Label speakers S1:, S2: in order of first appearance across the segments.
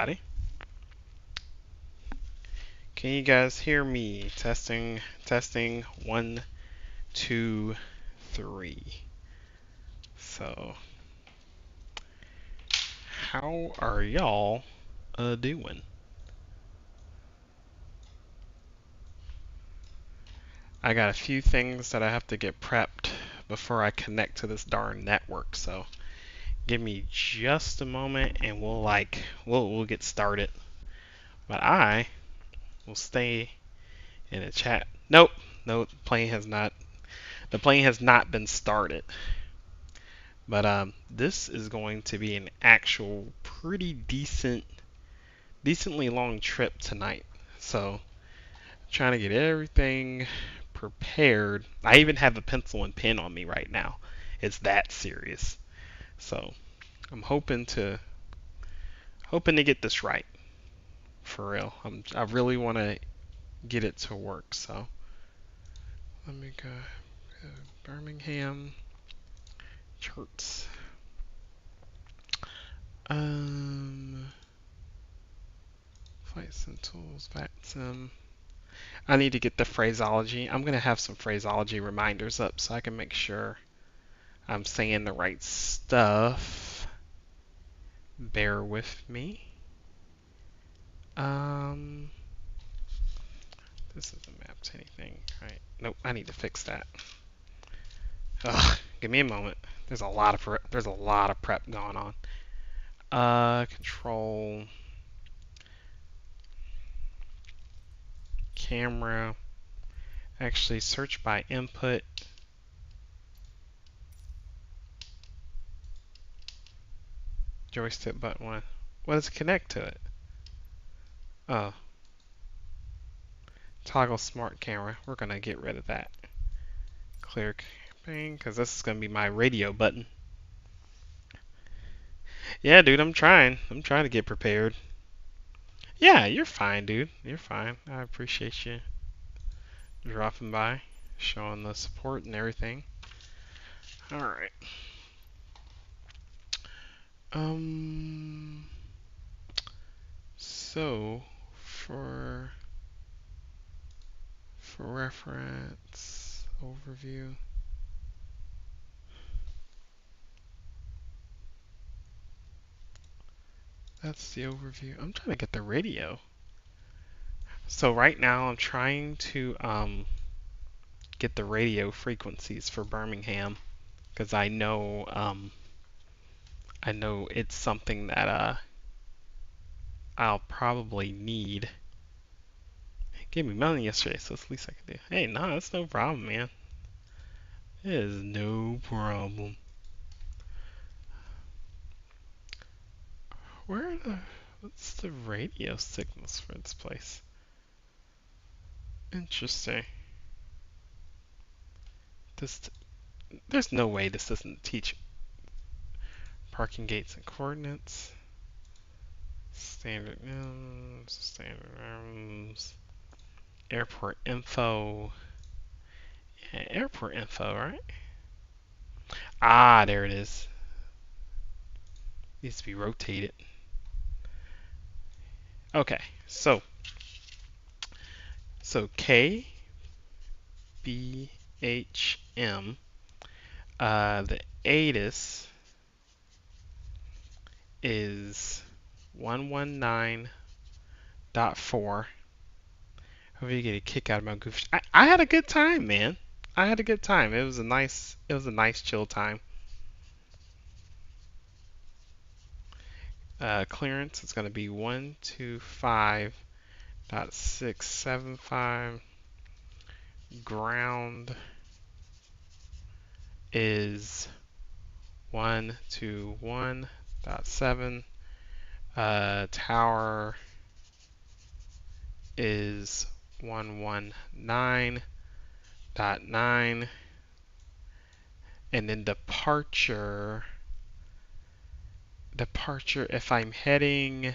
S1: everybody. Can you guys hear me? Testing, testing, 1, 2, 3. So, how are y'all doing? I got a few things that I have to get prepped before I connect to this darn network. So, give me just a moment and we'll get started. But I will stay in a chat. Nope, no, the plane has not been started. But this is going to be an actual pretty decently long trip tonight. So trying to get everything prepared. I even have a pencil and pen on me right now. It's that serious. So I'm hoping to get this right for real. I really want to get it to work. So let me go Birmingham charts. Flights and tools, VATSIM. I need to get the phraseology. I'm going to have some phraseology reminders up so I can make sure I'm saying the right stuff. Bear with me. This isn't mapped to anything, right? Nope, I need to fix that. Ugh, give me a moment. There's a lot of prep going on. Control camera. Actually, search by input. Joystick button 1. What does it connect to it? Oh. Toggle smart camera. We're going to get rid of that. Clear campaign, because this is going to be my radio button. Yeah, dude, I'm trying. I'm trying to get prepared. Yeah, you're fine, dude. You're fine. I appreciate you dropping by, showing the support and everything. Alright. So, for reference, overview. That's the overview. I'm trying to get the radio. So right now I'm trying to get the radio frequencies for Birmingham because I know it's something that I'll probably need. Gave me money yesterday, so it's the least I can do. Hey, no, that's no problem, man. It is no problem. What's the radio signals for this place? Interesting. There's no way this doesn't teach parking gates and coordinates. Standard rooms, airport info. Yeah, airport info, right? Ah, there it is. Needs to be rotated. Okay, so KBHM, the ATIS is 119.4. Hope you get a kick out of my goof. I had a good time, man. I had a good time. It was a nice chill time. Clearance is going to be 125.675. Ground is 121.7. Tower is 119.9. And then departure, if I'm heading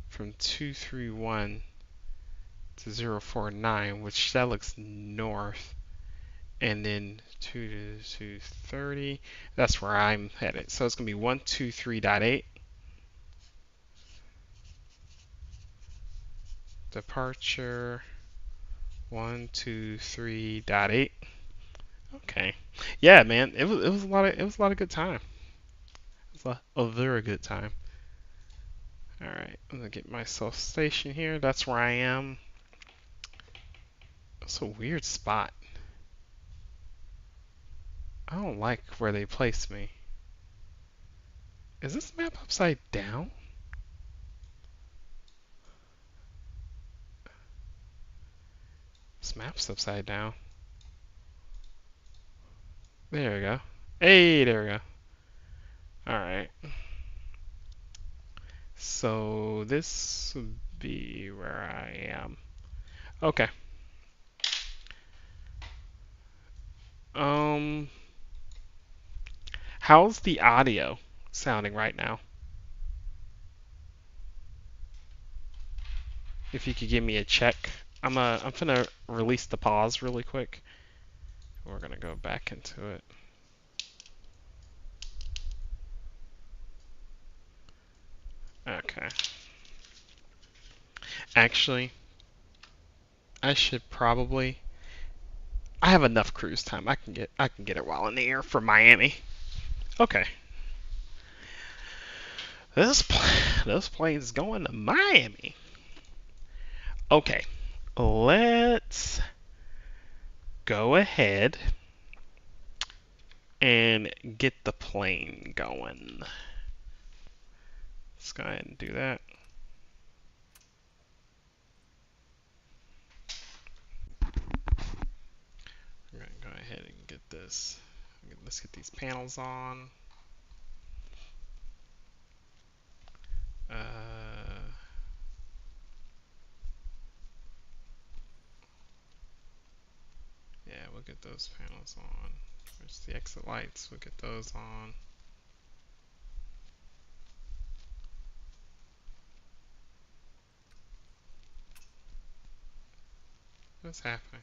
S1: from 231 to 049, which that looks north, and then 2 to 230, that's where I'm headed. So it's going to be 123.8. Departure 123.8. Okay. Yeah, man. It was a lot of good time. It was a very good time. All right. I'm gonna get myself stationed here. That's where I am. It's a weird spot. I don't like where they placed me. Is this map upside down? This map's upside down. There we go. Hey, there we go. Alright. So this would be where I am. Okay. Um, how's the audio sounding right now? If you could give me a check. I'm gonna release the pause really quick. We're gonna go back into it. Okay. Actually, I should probably. I have enough cruise time. I can get it while in the air from Miami. Okay. This plane's going to Miami. Okay. Let's go ahead and get the plane going. Let's go ahead and do that. We're going to go ahead and get this. Let's get these panels on. Yeah, we'll get those panels on. There's the exit lights. We'll get those on. What's happening?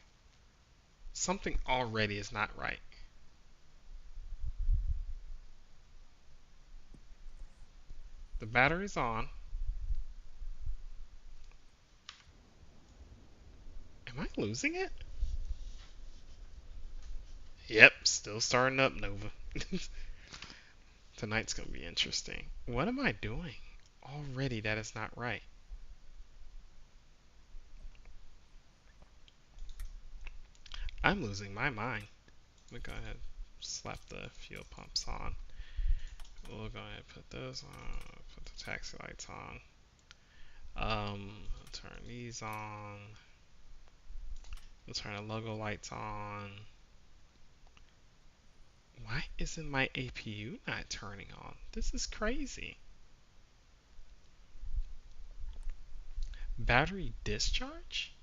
S1: Something already is not right. The battery's on. Am I losing it? Yep, still starting up, Nova. Tonight's gonna be interesting. What am I doing? Already that is not right. I'm losing my mind. We'll go ahead and slap the fuel pumps on. We'll go ahead and put those on. Put the taxi lights on. Turn these on. We'll turn the logo lights on. Why isn't my APU not turning on? This is crazy. Battery discharge?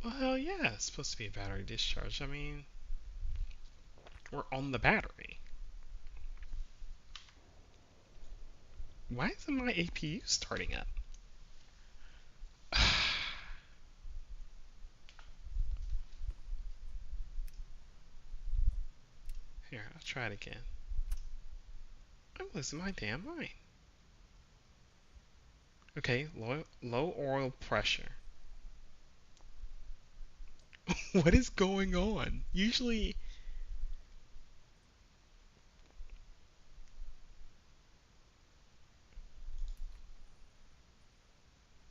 S1: Well, hell yeah, it's supposed to be a battery discharge. I mean, we're on the battery. Why isn't my APU starting up? Here, I'll try it again. I'm losing my damn mind. Okay, low oil pressure. What is going on? Usually,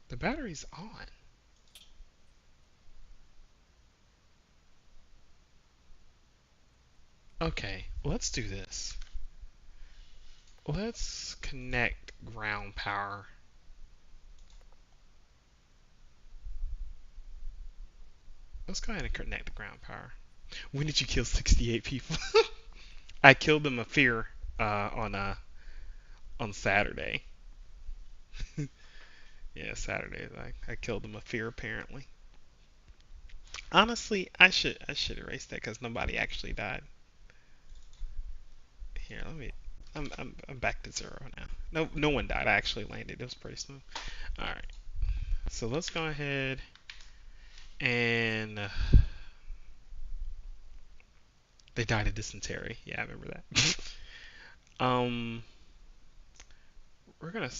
S1: the battery's on. Okay, let's do this. Let's connect ground power. Let's go ahead and connect the ground power. When did you kill 68 people? I killed them a fear on Saturday. Yeah, Saturday. I killed them a fear apparently. Honestly, I should erase that because nobody actually died. Here, let me. I'm back to zero now. No one died. I actually landed. It was pretty smooth. All right. So let's go ahead and they died of dysentery. Yeah, I remember that. um, we're gonna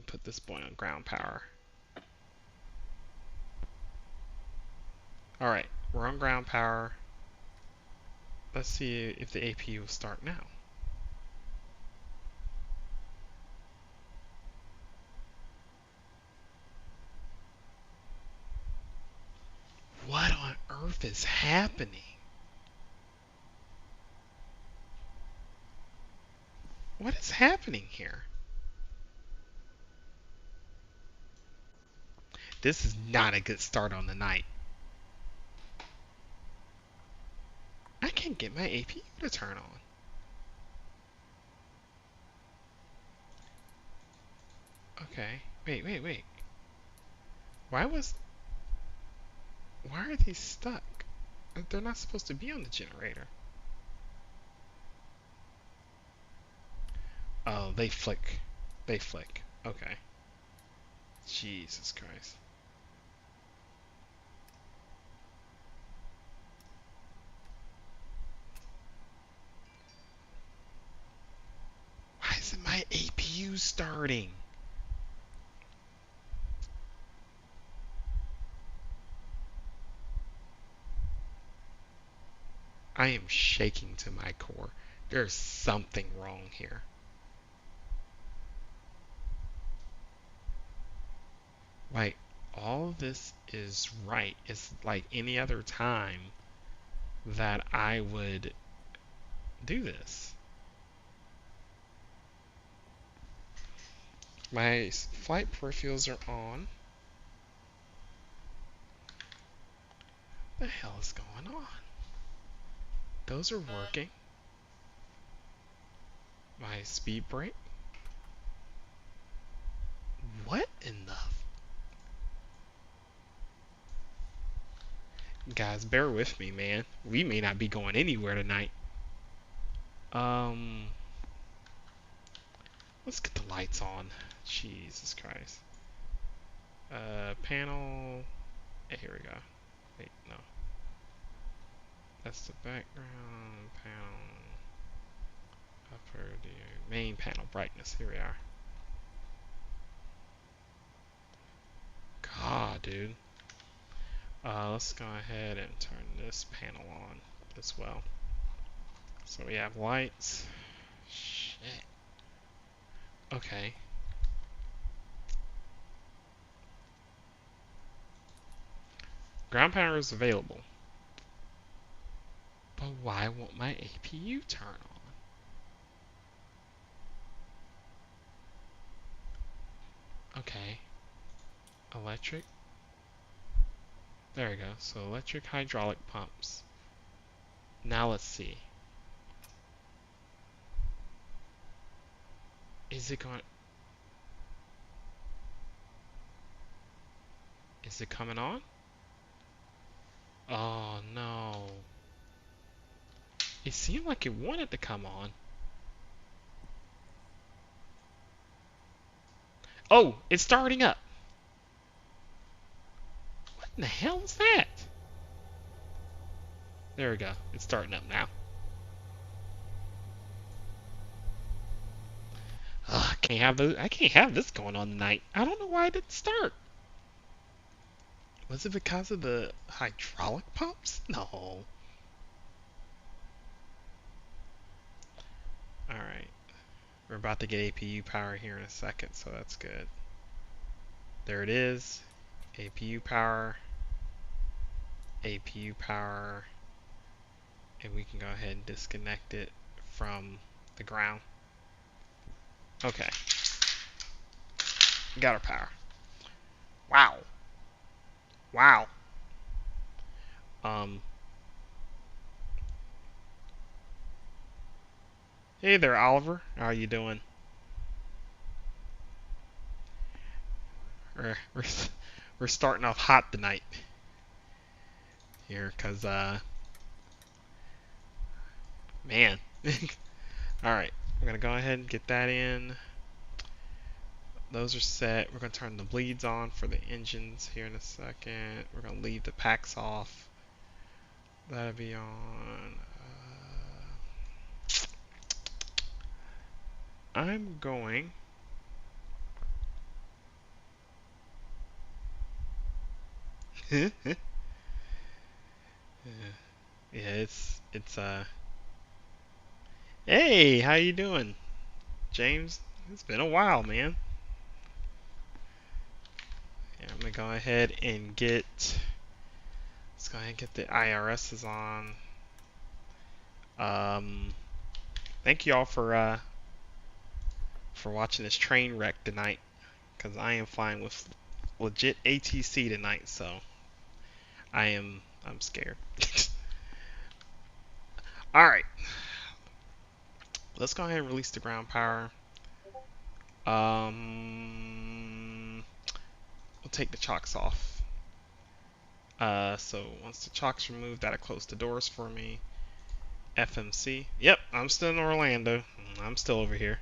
S1: put this boy on ground power. Alright, we're on ground power. Let's see if the APU will start now. What on earth is happening? What is happening here? This is not a good start on the night. I can't get my APU to turn on. Okay. Wait. Why are these stuck? They're not supposed to be on the generator. Oh, they flick. They flick. Okay. Jesus Christ. Why isn't my APU starting? I am shaking to my core. There's something wrong here. Like, all of this is right. It's like any other time that I would do this. My flight peripherals are on. What the hell is going on? Those are working. My speed brake. What in the... Guys, bear with me, man. We may not be going anywhere tonight. Let's get the lights on. Jesus Christ. Panel. Here we go. Wait, no. That's the background panel. Upper main panel brightness. Here we are. God, dude. Let's go ahead and turn this panel on as well. So we have lights. Shit. Okay. Ground power is available. But why won't my APU turn on? Okay. Electric. There we go. So electric hydraulic pumps. Now let's see. Is it going... Is it coming on? Oh no. It seemed like it wanted to come on. Oh, it's starting up. What in the hell is that? There we go. It's starting up now. Ugh, I can't have this going on tonight. I don't know why it didn't start. Was it because of the hydraulic pumps? No. Alright. We're about to get APU power here in a second, so that's good. There it is. APU power. APU power. And we can go ahead and disconnect it from the ground. Okay. Got our power. Wow. Wow. Hey there, Oliver. How are you doing? We're starting off hot tonight here, cause man. All right, we're gonna go ahead and get that in. Those are set. We're gonna turn the bleeds on for the engines here in a second. We're gonna leave the packs off. That'll be on. I'm going. Yeah, it's. Hey, how you doing, James? It's been a while, man. Yeah, I'm gonna go ahead and get. Let's go ahead and get the IRSs on. Um, Thank you all for watching this train wreck tonight, because I am flying with legit ATC tonight, so I'm scared. All right, let's go ahead and release the ground power. We'll take the chocks off. So once the chocks removed, that'll close the doors for me. FMC. Yep, I'm still in Orlando. I'm still over here.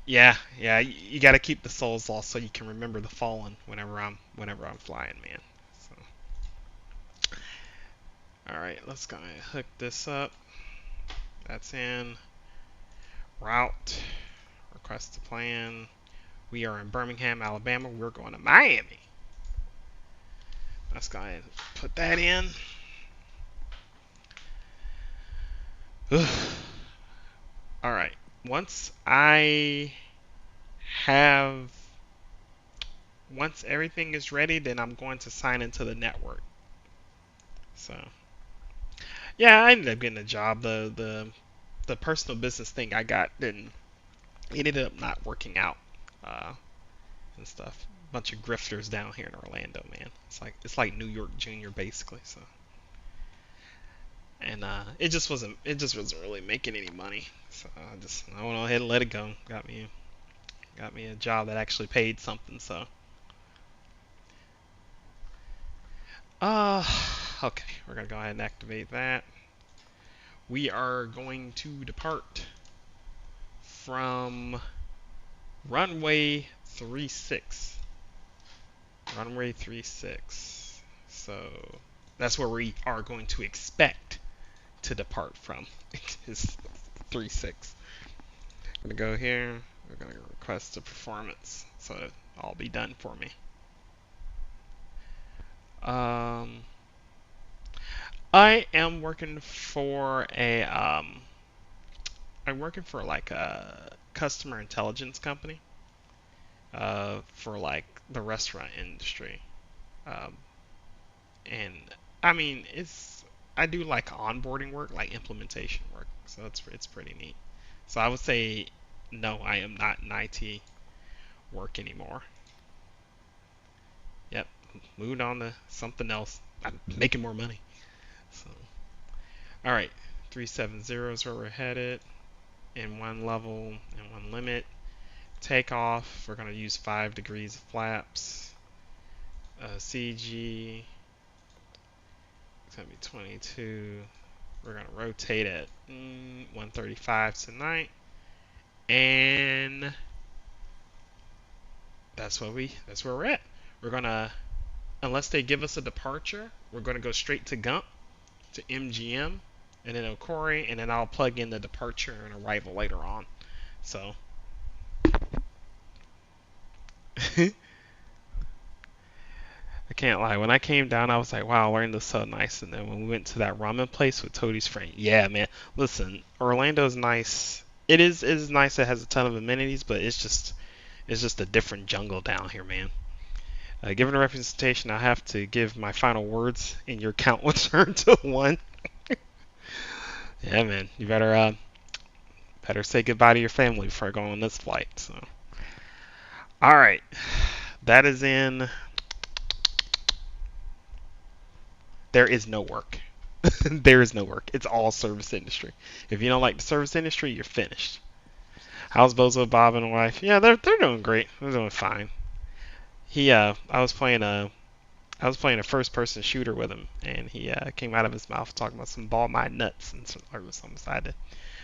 S1: Yeah, yeah. You got to keep the souls lost so you can remember the fallen whenever I'm flying, man. So, all right, let's go ahead and hook this up. That's in. Route. Request to plan. We are in Birmingham, Alabama. We're going to Miami. Let's go ahead and put that in. All right. Once everything is ready, then I'm going to sign into the network. So, yeah, I ended up getting a job. The personal business thing I got didn't. It ended up not working out, and stuff. Bunch of grifters down here in Orlando, man. It's like New York Junior basically. So, and it just wasn't really making any money. So I went ahead and let it go. Got me a job that actually paid something. So, okay, we're gonna go ahead and activate that. We are going to depart from runway 36. Runway 36. So that's where we are going to expect to depart from. Is 36. I'm gonna go here. We're gonna request a performance, so it'll all be done for me. I am working for I'm working for like a customer intelligence company, for like the restaurant industry, um, and I mean I do like onboarding work, like implementation work, so it's pretty neat. So I would say no, I am not in IT work anymore. Yep, moved on to something else. I'm making more money. So, all right, 370 is where we're headed. In one level and one limit. Takeoff, we're going to use 5 degrees of flaps. CG, it's going to be 22. We're going to rotate at 135 tonight. And that's where we're at. We're going to, unless they give us a departure, we're going to go straight to GULP, to MGM, and then Okori, and then I'll plug in the departure and arrival later on. So I can't lie. When I came down, I was like, wow, Orlando's so nice. And then when we went to that ramen place with Toadie's friend, yeah, man. Listen, Orlando's nice. It is nice. It has a ton of amenities, but it's just a different jungle down here, man. Given the representation, I have to give my final words, and your count will turn to 1. Yeah, man. You better say goodbye to your family before going on this flight. So, all right, that is in. There is no work. There is no work. It's all service industry. If you don't like the service industry, you're finished. How's Bozo, Bob, and wife? Yeah, they're doing great. They're doing fine. I was playing a first person shooter with him, and he came out of his mouth talking about some ball my nuts and some or something. So I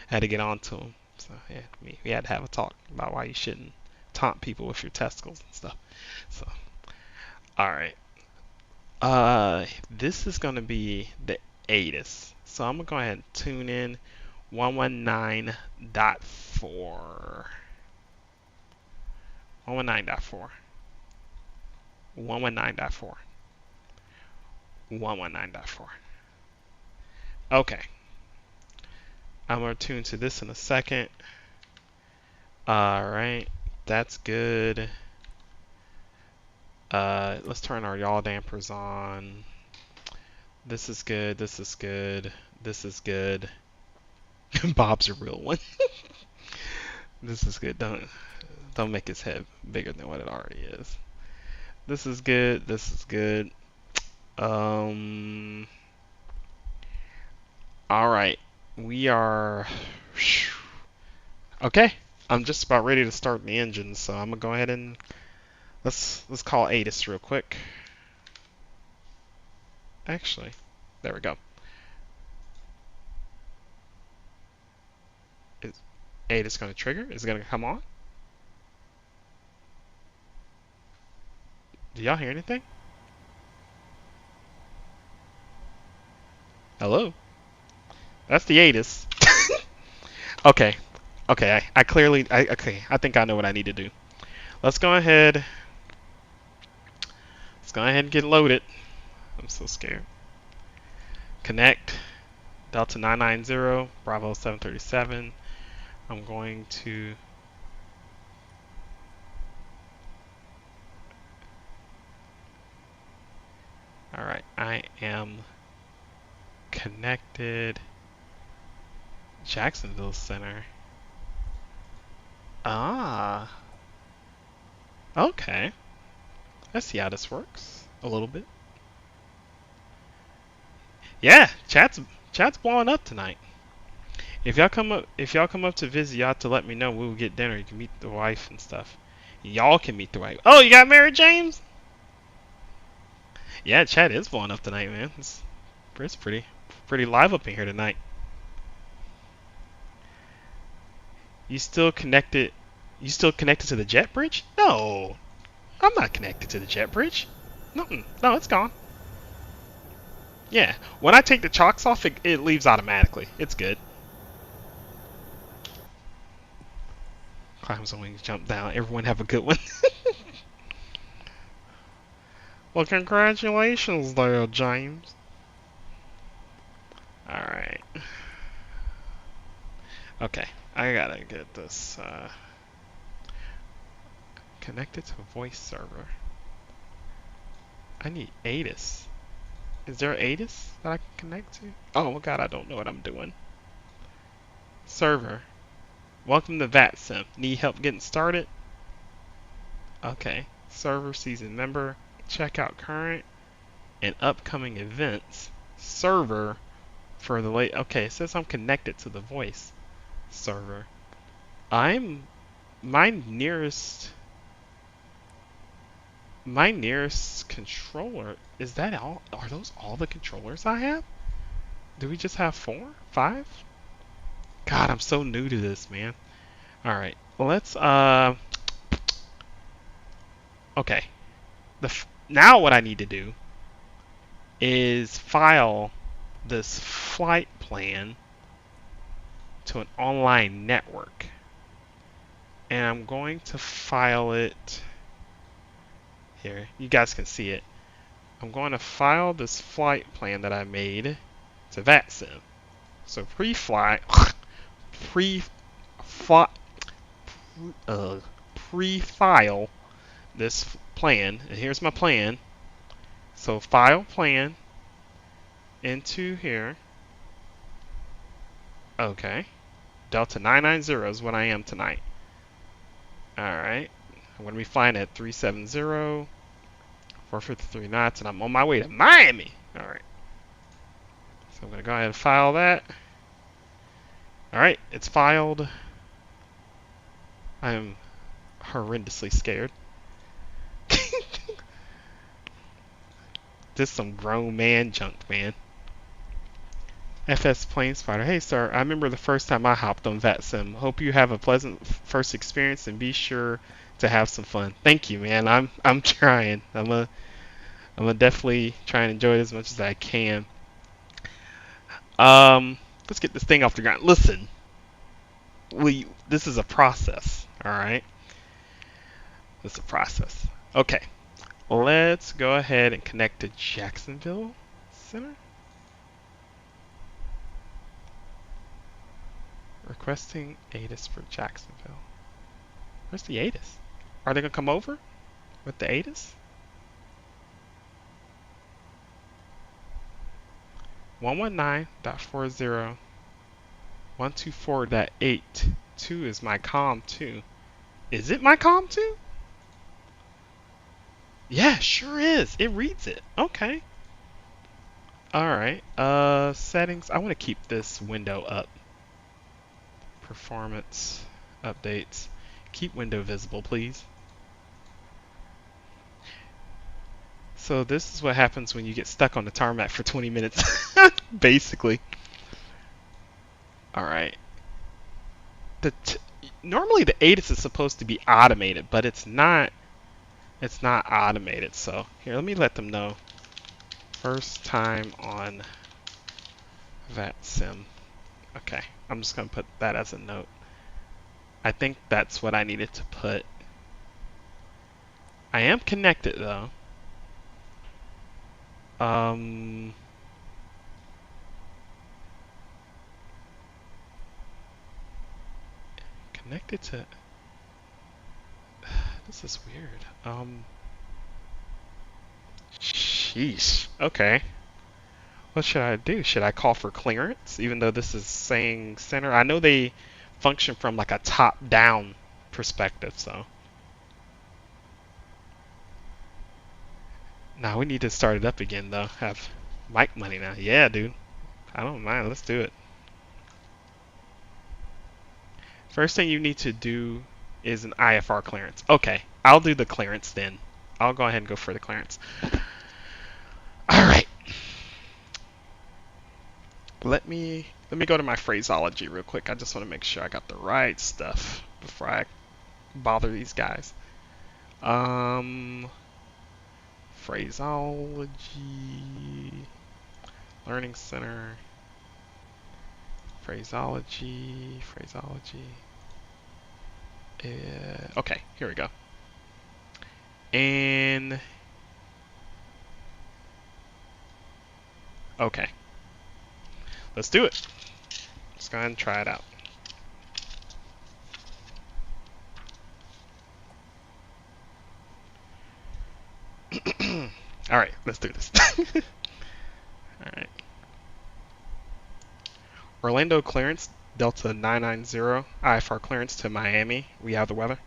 S1: had to get on to him. So yeah, we had to have a talk about why you shouldn't taunt people with your testicles and stuff. So, all right. This is gonna be the ATIS. So I'm gonna go ahead and tune in 119.4. 119.4. 119.4. 119.4. Okay. I'm going to tune to this in a second. Alright, that's good. Let's turn our yaw dampers on. This is good, this is good, this is good. Bob's a real one. This is good. Don't make his head bigger than what it already is. This is good, this is good. Alright, we are okay. I'm just about ready to start the engine, so I'm gonna go ahead and let's call ATIS real quick. Actually, there we go. Is ATIS gonna trigger? Is it gonna come on? Do y'all hear anything? Hello? That's the ATIS. Okay. Okay, I clearly, okay, I think I know what I need to do. Let's go ahead and get loaded. I'm so scared. Connect, Delta 990, Bravo 737. I'm going to, alright, I am connected. Jacksonville Center. Ah. Okay. I see how this works a little bit. Yeah, chat's blowing up tonight. If y'all come up to visit, y'all have to let me know. We will get dinner. You can meet the wife and stuff. Y'all can meet the wife. Oh, you got married, James? Yeah, chat is blowing up tonight, man. It's pretty live up in here tonight. You still connected to the jet bridge? No, I'm not connected to the jet bridge. No, it's gone. Yeah, when I take the chocks off, it leaves automatically. It's good. Climbs on wings, jump down. Everyone have a good one. Well, congratulations there, James. Alright. Okay, I gotta get this connected to a voice server. I need ATIS. Is there ATIS that I can connect to? Oh my god, I don't know what I'm doing. Server. Welcome to VATSIM. Need help getting started? Okay. Server season member. Check out current and upcoming events. Server for the late. Okay, it says I'm connected to the voice server. My nearest controller, is that all? Are those all the controllers I have? Do we just have 4? 5? God, I'm so new to this, man. Alright, well, let's okay. Now what I need to do is file this flight plan to an online network. And I'm going to file it here. You guys can see it. I'm going to file this flight plan that I made to VATSIM. So pre-file this plan, and here's my plan. So file plan into here. Okay. Delta 990 is what I am tonight. Alright. I'm going to be flying at 370, 453 knots, and I'm on my way to Miami. Alright. So I'm going to go ahead and file that. Alright, it's filed. I am horrendously scared. This is some grown man junk, man. FS Plane Spider. Hey, sir. I remember the first time I hopped on VATSIM. Hope you have a pleasant first experience and be sure to have some fun. Thank you, man. I'm trying. I'm gonna definitely try and enjoy it as much as I can. Let's get this thing off the ground. Listen, this is a process. All right. This is a process. Okay. Let's go ahead and connect to Jacksonville Center? Requesting ATIS for Jacksonville. Where's the ATIS? Are they gonna come over with the ATIS? 119.40.124.8. Is my COM 2. Is it my COM 2? Yeah, sure is. It reads it. Okay. Alright. Settings. I want to keep this window up. Performance. Updates. Keep window visible, please. So this is what happens when you get stuck on the tarmac for 20 minutes. Basically. Alright. Normally the ATIS is supposed to be automated, but it's not. It's not automated. So here, let me let them know. First time on VATSIM. Okay, I'm just gonna put that as a note. I think that's what I needed to put. I am connected though. Connected to. This is weird. Sheesh. Okay. What should I do? Should I call for clearance, even though this is saying center? I know they function from like a top-down perspective, so. Now we need to start it up again, though. Have mic money now. Yeah, dude. I don't mind. Let's do it. First thing you need to do is an IFR clearance. Okay, I'll do the clearance then. I'll go ahead and go for the clearance. All right. Let me go to my phraseology real quick. I just want to make sure I got the right stuff before I bother these guys. Phraseology, Learning Center, phraseology. Okay, here we go. And okay, let's do it. Let's go ahead and try it out. All right, let's do this. All right. Orlando clearance, Delta 990, IFR clearance to Miami. We have the weather.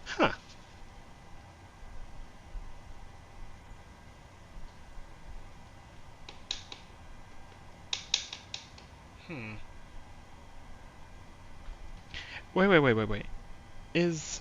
S1: Huh. Wait. Is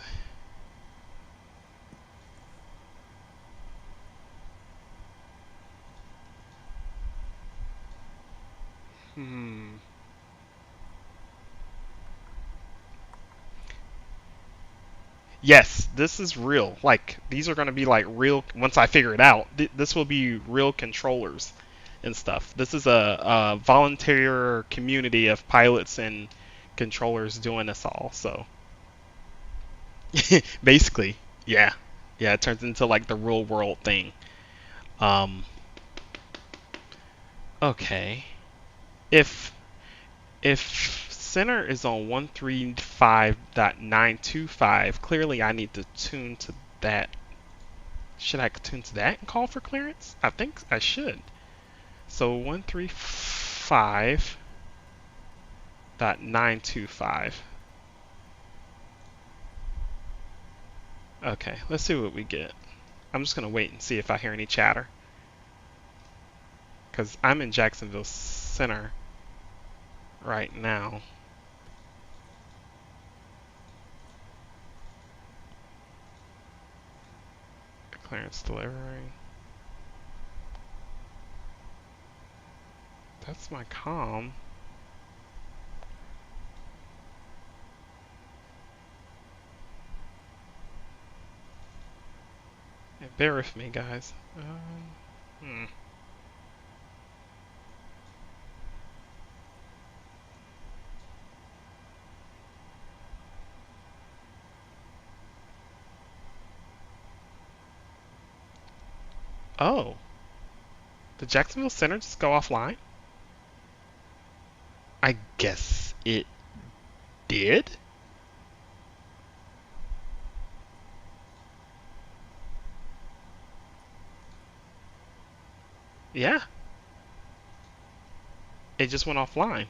S1: Yes, this is real. Like, these are going to be like real, once I figure it out, this will be real controllers and stuff. This is a volunteer community of pilots and controllers doing this all, so. Basically, yeah. Yeah, it turns into like the real world thing. Okay. If center is on 135.925, clearly I need to tune to that. Should I tune to that and call for clearance? I think I should. So 135.925. Okay, let's see what we get. I'm just gonna wait and see if I hear any chatter, because I'm in Jacksonville Center right now. Clearance delivering. That's my comm. Yeah, bear with me, guys. Oh, did Jacksonville Center just go offline? I guess it did. Yeah, it just went offline.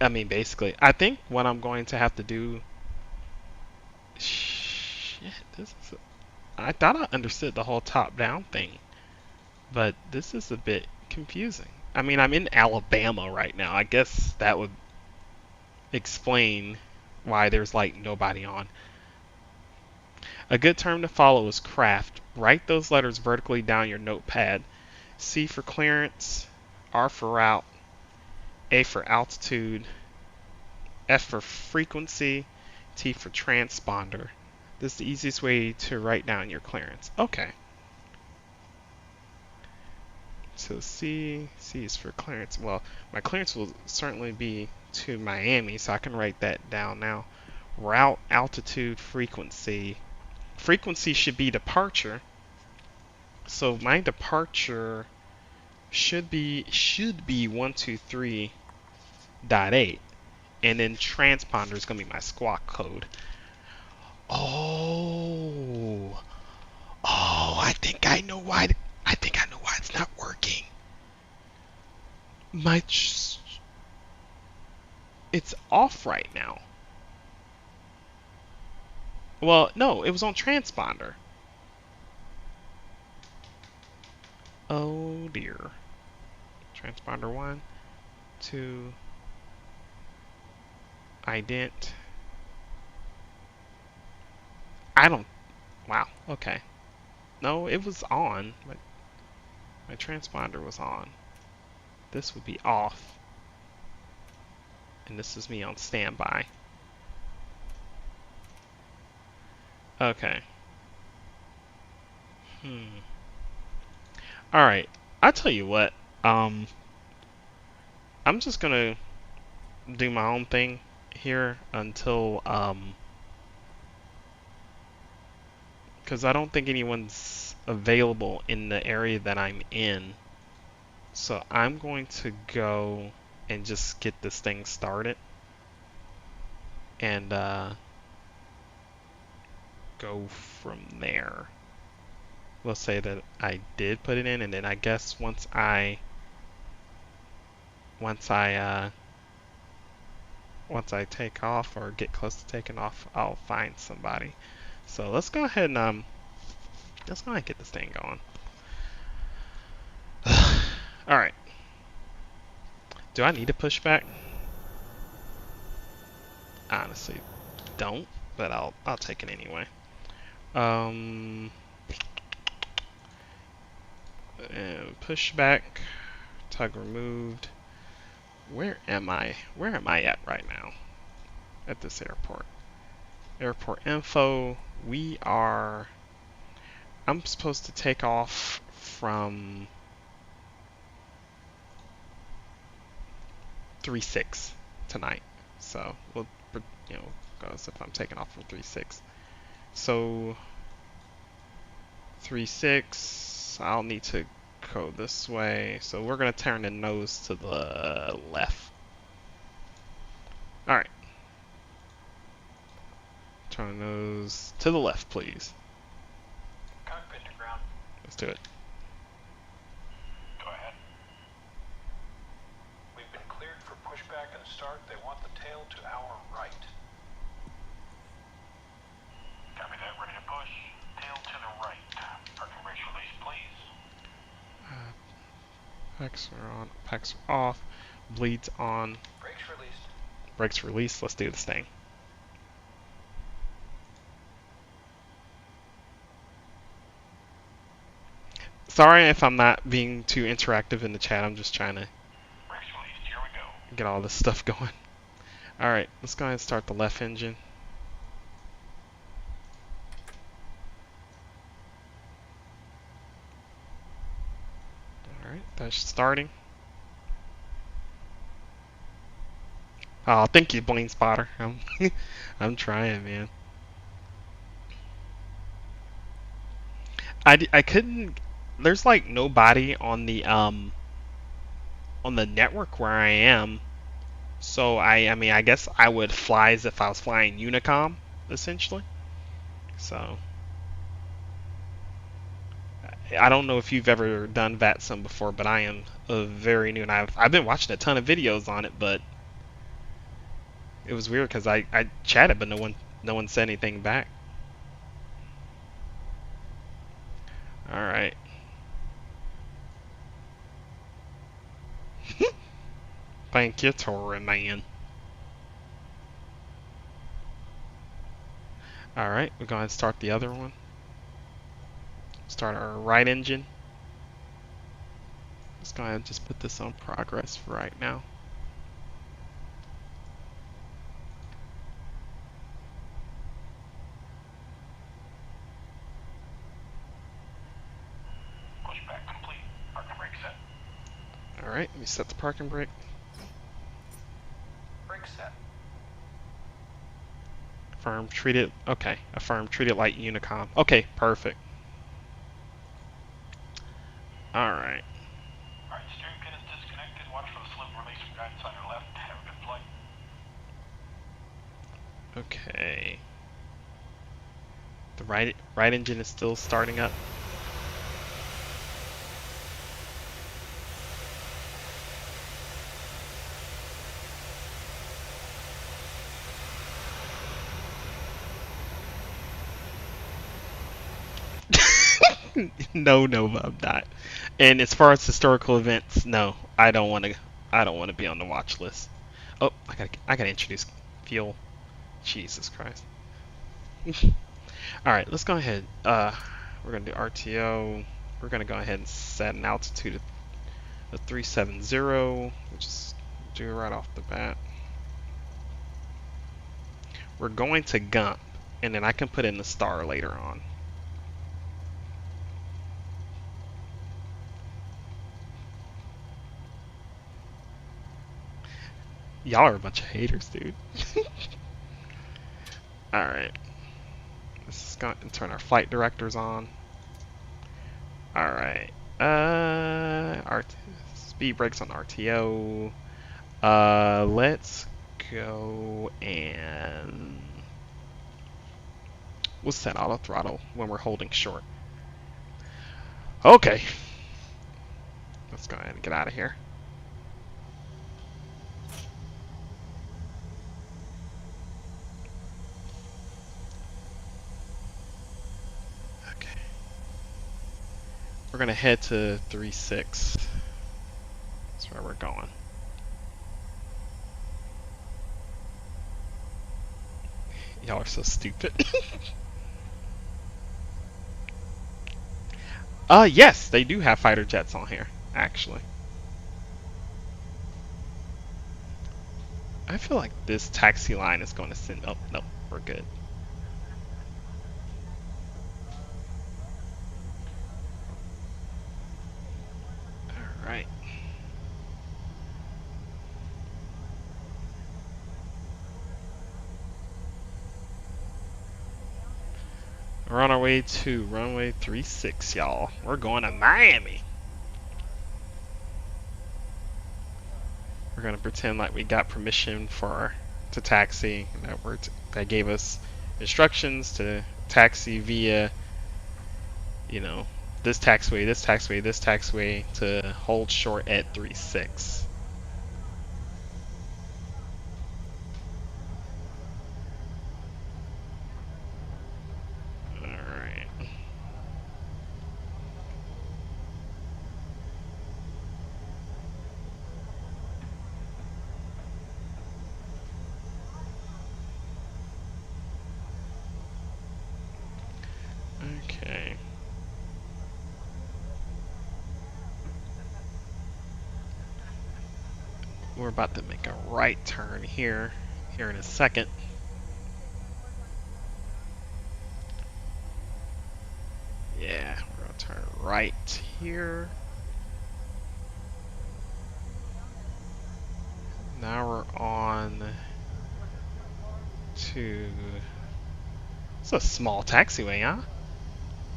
S1: I mean, basically, I think what I'm going to have to do. Shit, this is. I thought I understood the whole top-down thing, but this is a bit confusing. I mean, I'm in Alabama right now. I guess that would explain why there's like nobody on. A good term to follow is craft. Write those letters vertically down your notepad. C for clearance, R for route, A for altitude, F for frequency, T for transponder. This is the easiest way to write down your clearance. Okay. So C is for clearance. Well, my clearance will certainly be to Miami, so I can write that down now. Route, altitude, frequency. Frequency should be departure. So my departure should be 123.8, and then transponder is gonna be my squawk code. Oh, I think I know why. I think I know why it's not working. It's off right now. Well, no, it was on transponder. Oh dear. Transponder 1, 2, ident. I don't. Wow. Okay. No, it was on. My transponder was on. This would be off. And this is me on standby. Okay. Alright. I'll tell you what. I'm just gonna do my own thing here until because I don't think anyone's available in the area that I'm in. So I'm going to go and just get this thing started and go from there. We'll say that I did put it in, and then I guess once I take off or get close to taking off, I'll find somebody. So let's go ahead and get this thing going. All right. Do I need a pushback? Honestly, don't, but I'll take it anyway. Pushback, tug removed. Where am I? Where am I at right now? At this airport. Airport info. I'm supposed to take off from 3-6 tonight. So we'll go as if I'm taking off from 3-6. So 3-6. I'll need to go this way. So we're gonna turn the nose to the left. All right. Turn the nose to the left, please.
S2: Cockpit to ground.
S1: Let's do it.
S2: Go ahead. We've been cleared for pushback and start. They want the tail to our right. Copy that. Ready to push. Tail to the right. Parking brakes release, please.
S1: Packs are on. Packs are off. Bleeds on.
S2: Brakes released.
S1: Brakes released. Let's do this thing. Sorry if I'm not being too interactive in the chat. I'm just trying to get all this stuff going. Alright, let's go ahead and start the left engine. Alright, that's starting. Oh, thank you, Blaine Spotter. I'm trying, man. I couldn't. There's like nobody on the network where I am. So I mean I guess I would fly as if I was flying Unicom essentially. So I don't know if you've ever done VATSIM before, but I am very new, and I've been watching a ton of videos on it, but it was weird because I chatted, but no one said anything back. All right. Thank you, Tora man. All right, we're going to start the other one. Start our right engine. Let's go ahead and just put this on progress for right now.
S2: Pushback complete. Parking brake set.
S1: All right, let me set the parking brake.
S2: Brake set.
S1: Affirm, treat it. Okay, affirm, treat it like Unicom. Okay, perfect. All right.
S2: Alright, steering pin is disconnected. Watch for the slip release from guidance on your left. Have a good flight.
S1: Okay. The right engine is still starting up. No, I'm not. And as far as historical events, no, I don't want to. I don't want to be on the watch list. Oh, I gotta introduce fuel. Jesus Christ. All right, let's go ahead. We're gonna do RTO. We're gonna go ahead and set an altitude of 370. We'll just do it right off the bat. We're going to GULP, and then I can put in the star later on. Y'all are a bunch of haters, dude. Alright. This is going to turn our flight directors on. Alright. Speed brakes on RTO. Let's go and we'll set auto throttle when we're holding short. Okay. Let's go ahead and get out of here. We're gonna head to 3.6. That's where we're going. Y'all are so stupid. Yes, they do have fighter jets on here, actually. I feel like this taxi line is going to send. Oh, no, we're good. Alright. We're on our way to runway 36, y'all. We're going to Miami. We're gonna pretend like we got permission to taxi. That gave us instructions to taxi via, you know, this taxiway, this taxiway, this taxiway to hold short at 36. Okay. We're about to make a right turn here in a second. Yeah, we're gonna turn right here. Now we're on to... It's a small taxiway, huh?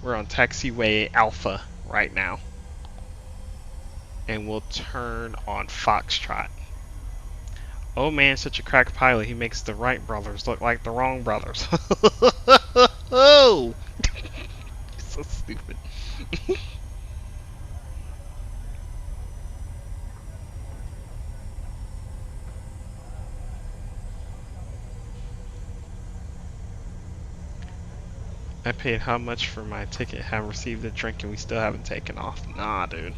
S1: We're on taxiway Alpha right now. And we'll turn on Foxtrot. Oh man, such a crack pilot. He makes the Wright brothers look like the wrong brothers. Oh! So stupid. I paid how much for my ticket, have received a drink, and we still haven't taken off. Nah, dude.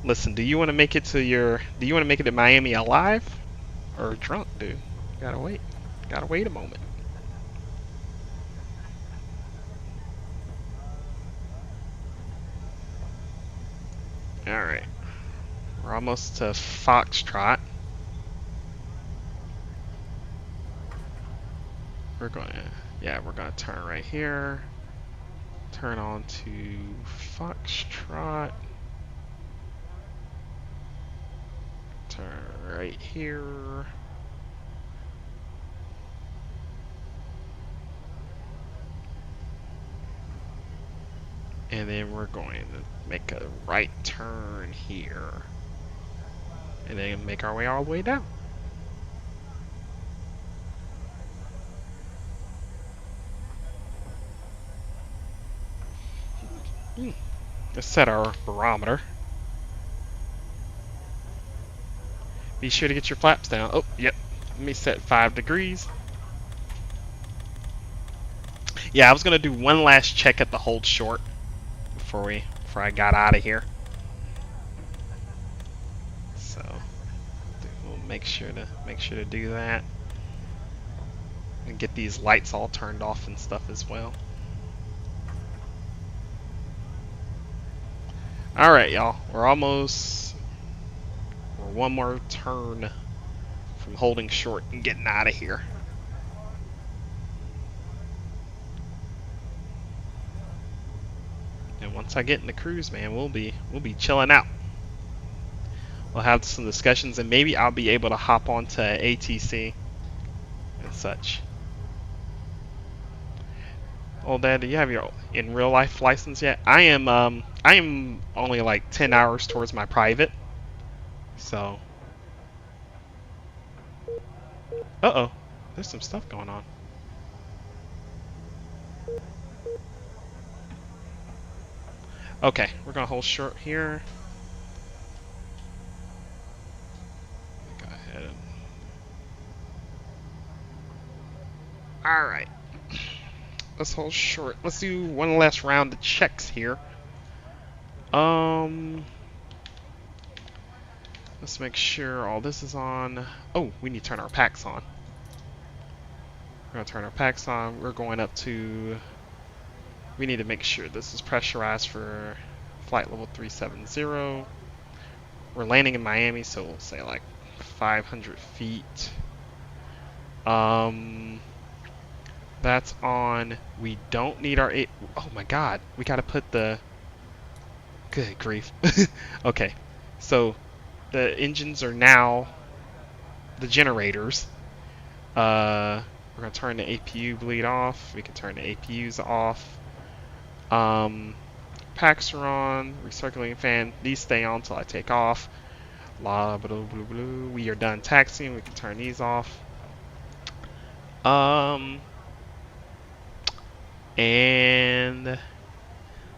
S1: Listen, do you want to make it to Miami alive or drunk, dude? Gotta wait. Gotta wait a moment. Alright. We're almost to Foxtrot. We're gonna turn right here. Turn on to Foxtrot. Turn right here. And then we're going to make a right turn here. And then make our way all the way down. Let's set our barometer. Be sure to get your flaps down. Oh, yep. Let me set 5 degrees. Yeah, I was gonna do one last check at the hold short before I got out of here. So we'll make sure to do that. And get these lights all turned off and stuff as well. Alright, y'all. We're one more turn from holding short and getting out of here. And once I get in the cruise, man, we'll be chilling out. We'll have some discussions, and maybe I'll be able to hop onto ATC and such. Oh, Dad, do you have your in real life license yet? I am only like 10 hours towards my private. So, uh-oh, there's some stuff going on. Okay, we're gonna hold short here. Go ahead. Alright. Let's hold short. Let's do one last round of checks here. Let's make sure all this is on. Oh, we need to turn our packs on. We're gonna turn our packs on. We're going up to. We need to make sure this is pressurized for flight level 370. We're landing in Miami, so we'll say like 500 feet. That's on. We don't need our 8. Oh my God, we gotta put the. Good grief. Okay, so the engines are now the generators. We're gonna turn the APU bleed off. We can turn the APUs off. Packs are on. Recirculating fan. These stay on until I take off. La blah, blah, blah. We are done taxiing. We can turn these off. And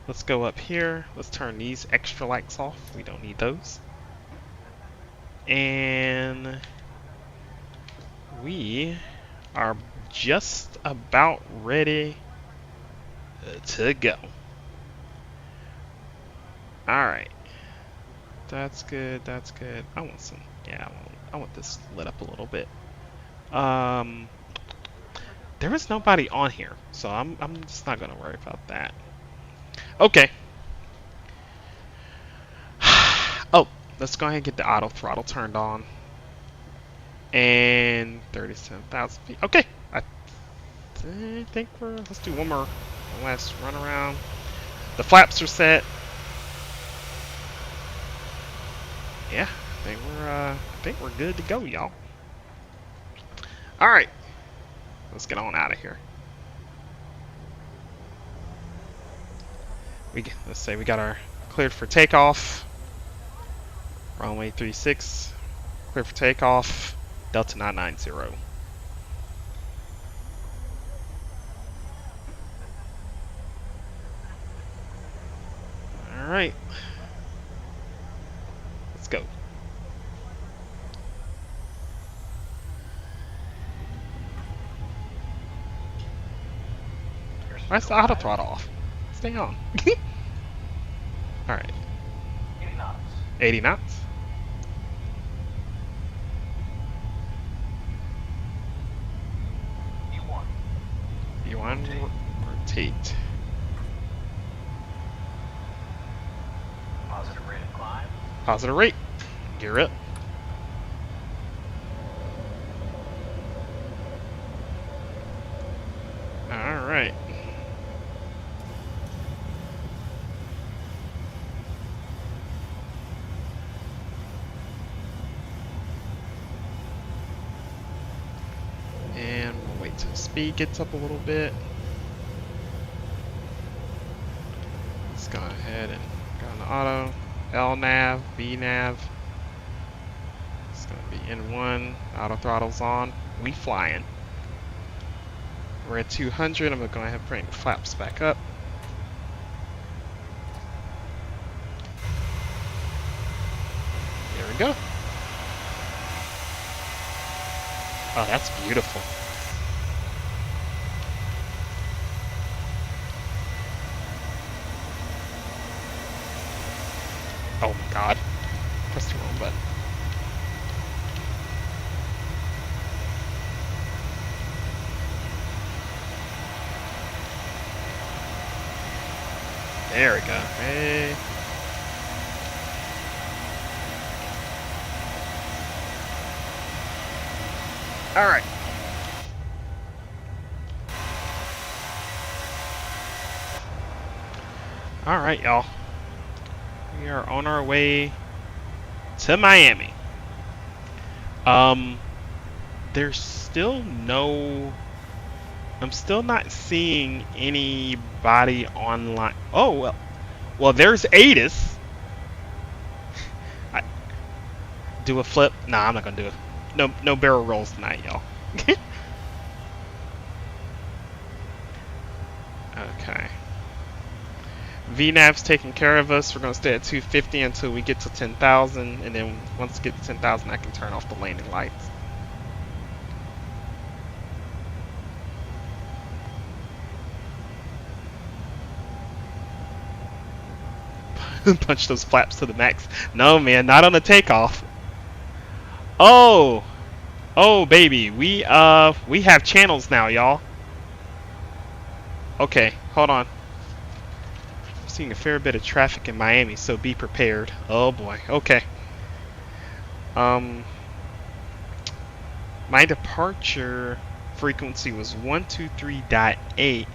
S1: let's go up here. Let's turn these extra lights off. We don't need those. And we are just about ready to go. Alright. That's good, that's good. I want some, yeah, I want this lit up a little bit. There is nobody on here, so I'm just not gonna worry about that. Okay. Oh, let's go ahead and get the auto throttle turned on. And 37,000 feet. Okay, I think let's do one last run around. The flaps are set. Yeah, I think we're good to go, y'all. All right, let's get on out of here. Let's say we got our cleared for takeoff. Runway 36, clear for takeoff. Delta 990. All right, let's go. Why's the auto throttle off? Stay on. All right.
S2: 80 knots.
S1: 80 knots.
S2: E1.
S1: E1, rotate.
S2: Positive rate of climb.
S1: Positive rate. Gear up. All right. And we'll wait till speed gets up a little bit. Let's go ahead and go on the auto. L nav, B nav. It's gonna be N1. Auto throttle's on. We flying. We're at 200. I'm gonna go ahead and bring the flaps back up. There we go. Oh, that's beautiful. Oh my god. Pressed the wrong button. There we go. Hey. All right. All right, y'all. We are on our way to Miami. There's still no. I'm still not seeing anybody online. Oh well, there's Adis. Do a flip? Nah, I'm not gonna do it. No barrel rolls tonight, y'all. Okay. VNAV's taking care of us. We're gonna stay at 250 until we get to 10,000, and then once we get to 10,000, I can turn off the landing lights. Punch those flaps to the max. No, man, not on the takeoff. Oh, baby, we have channels now, y'all. Okay, hold on. I'm seeing a fair bit of traffic in Miami, so be prepared. Oh boy. Okay. My departure frequency was 123.8,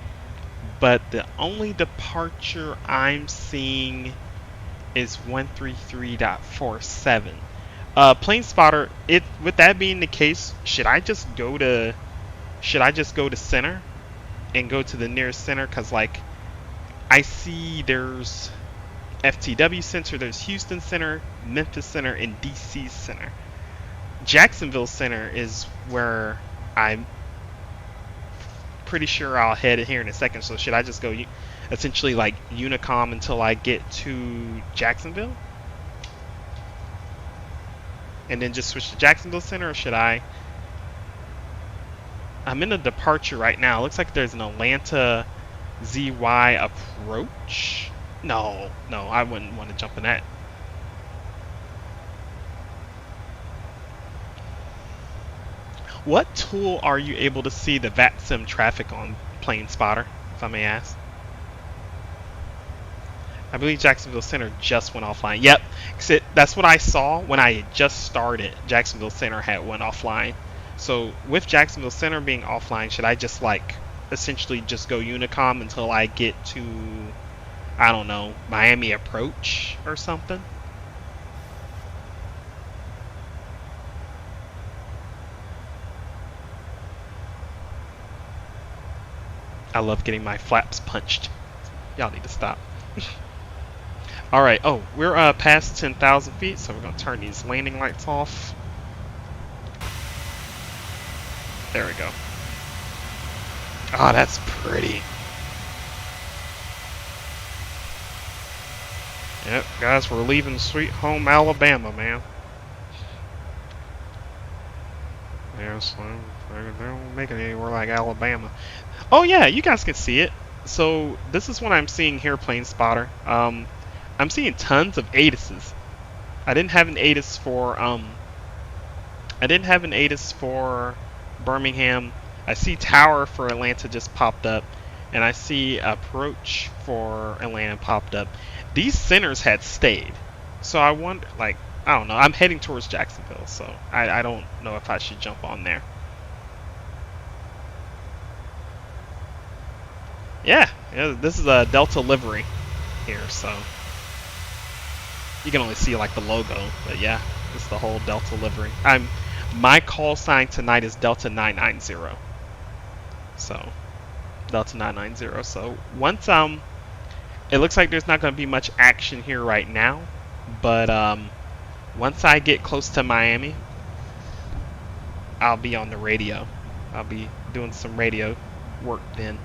S1: but the only departure I'm seeing is 133.47. Plane spotter, with that being the case, should I just go to center and go to the nearest center? Cause like I see there's FTW Center, there's Houston Center, Memphis Center, and DC Center. Jacksonville Center is where I'm pretty sure I'll head here in a second. So should I just go essentially like Unicom until I get to Jacksonville? And then just switch to Jacksonville Center, or should I? I'm in a departure right now. It looks like there's an Atlanta ZY approach. No, I wouldn't want to jump in that. What tool are you able to see the VATSIM traffic on, Plane Spotter, if I may ask? I believe Jacksonville Center just went offline. Yep, that's what I saw when I had just started. Jacksonville Center had went offline. So with Jacksonville Center being offline, should I just like essentially just go Unicom until I get to, I don't know, Miami Approach or something? I love getting my flaps punched. Y'all need to stop. Alright, oh, we're past 10,000 feet, so we're going to turn these landing lights off. There we go. Oh, that's pretty. Yep, guys, we're leaving sweet home Alabama, man. Yeah, so they don't make it anywhere like Alabama. Oh yeah, you guys can see it. So this is what I'm seeing here, Plane Spotter. I'm seeing tons of ATISes. I didn't have an ATIS for Birmingham. I see Tower for Atlanta just popped up, and I see Approach for Atlanta popped up. These centers had stayed, so I wonder, like, I don't know. I'm heading towards Jacksonville, so I don't know if I should jump on there. Yeah, this is a Delta livery here, so you can only see like the logo, but yeah, it's the whole Delta livery. My call sign tonight is Delta 990. So Delta 990. So once it looks like there's not going to be much action here right now, but once I get close to Miami, I'll be on the radio. I'll be doing some radio work then.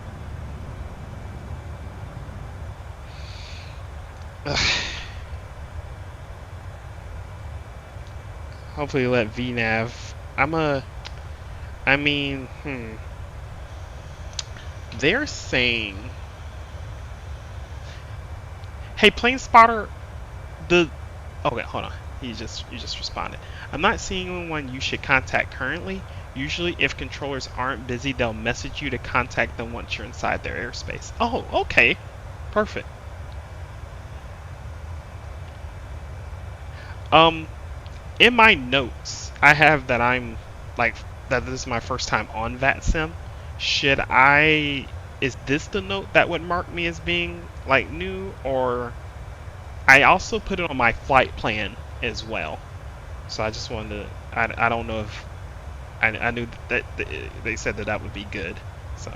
S1: Hopefully let VNav. They're saying, hey, Plane Spotter, okay, hold on. You just responded. I'm not seeing anyone you should contact currently. Usually, if controllers aren't busy, they'll message you to contact them once you're inside their airspace. Oh, okay. Perfect. In my notes, I have that that this is my first time on VATSIM. Is this the note that would mark me as being like new, or I also put it on my flight plan as well. So I just wanted to, I don't know if, I knew that they said that would be good. So,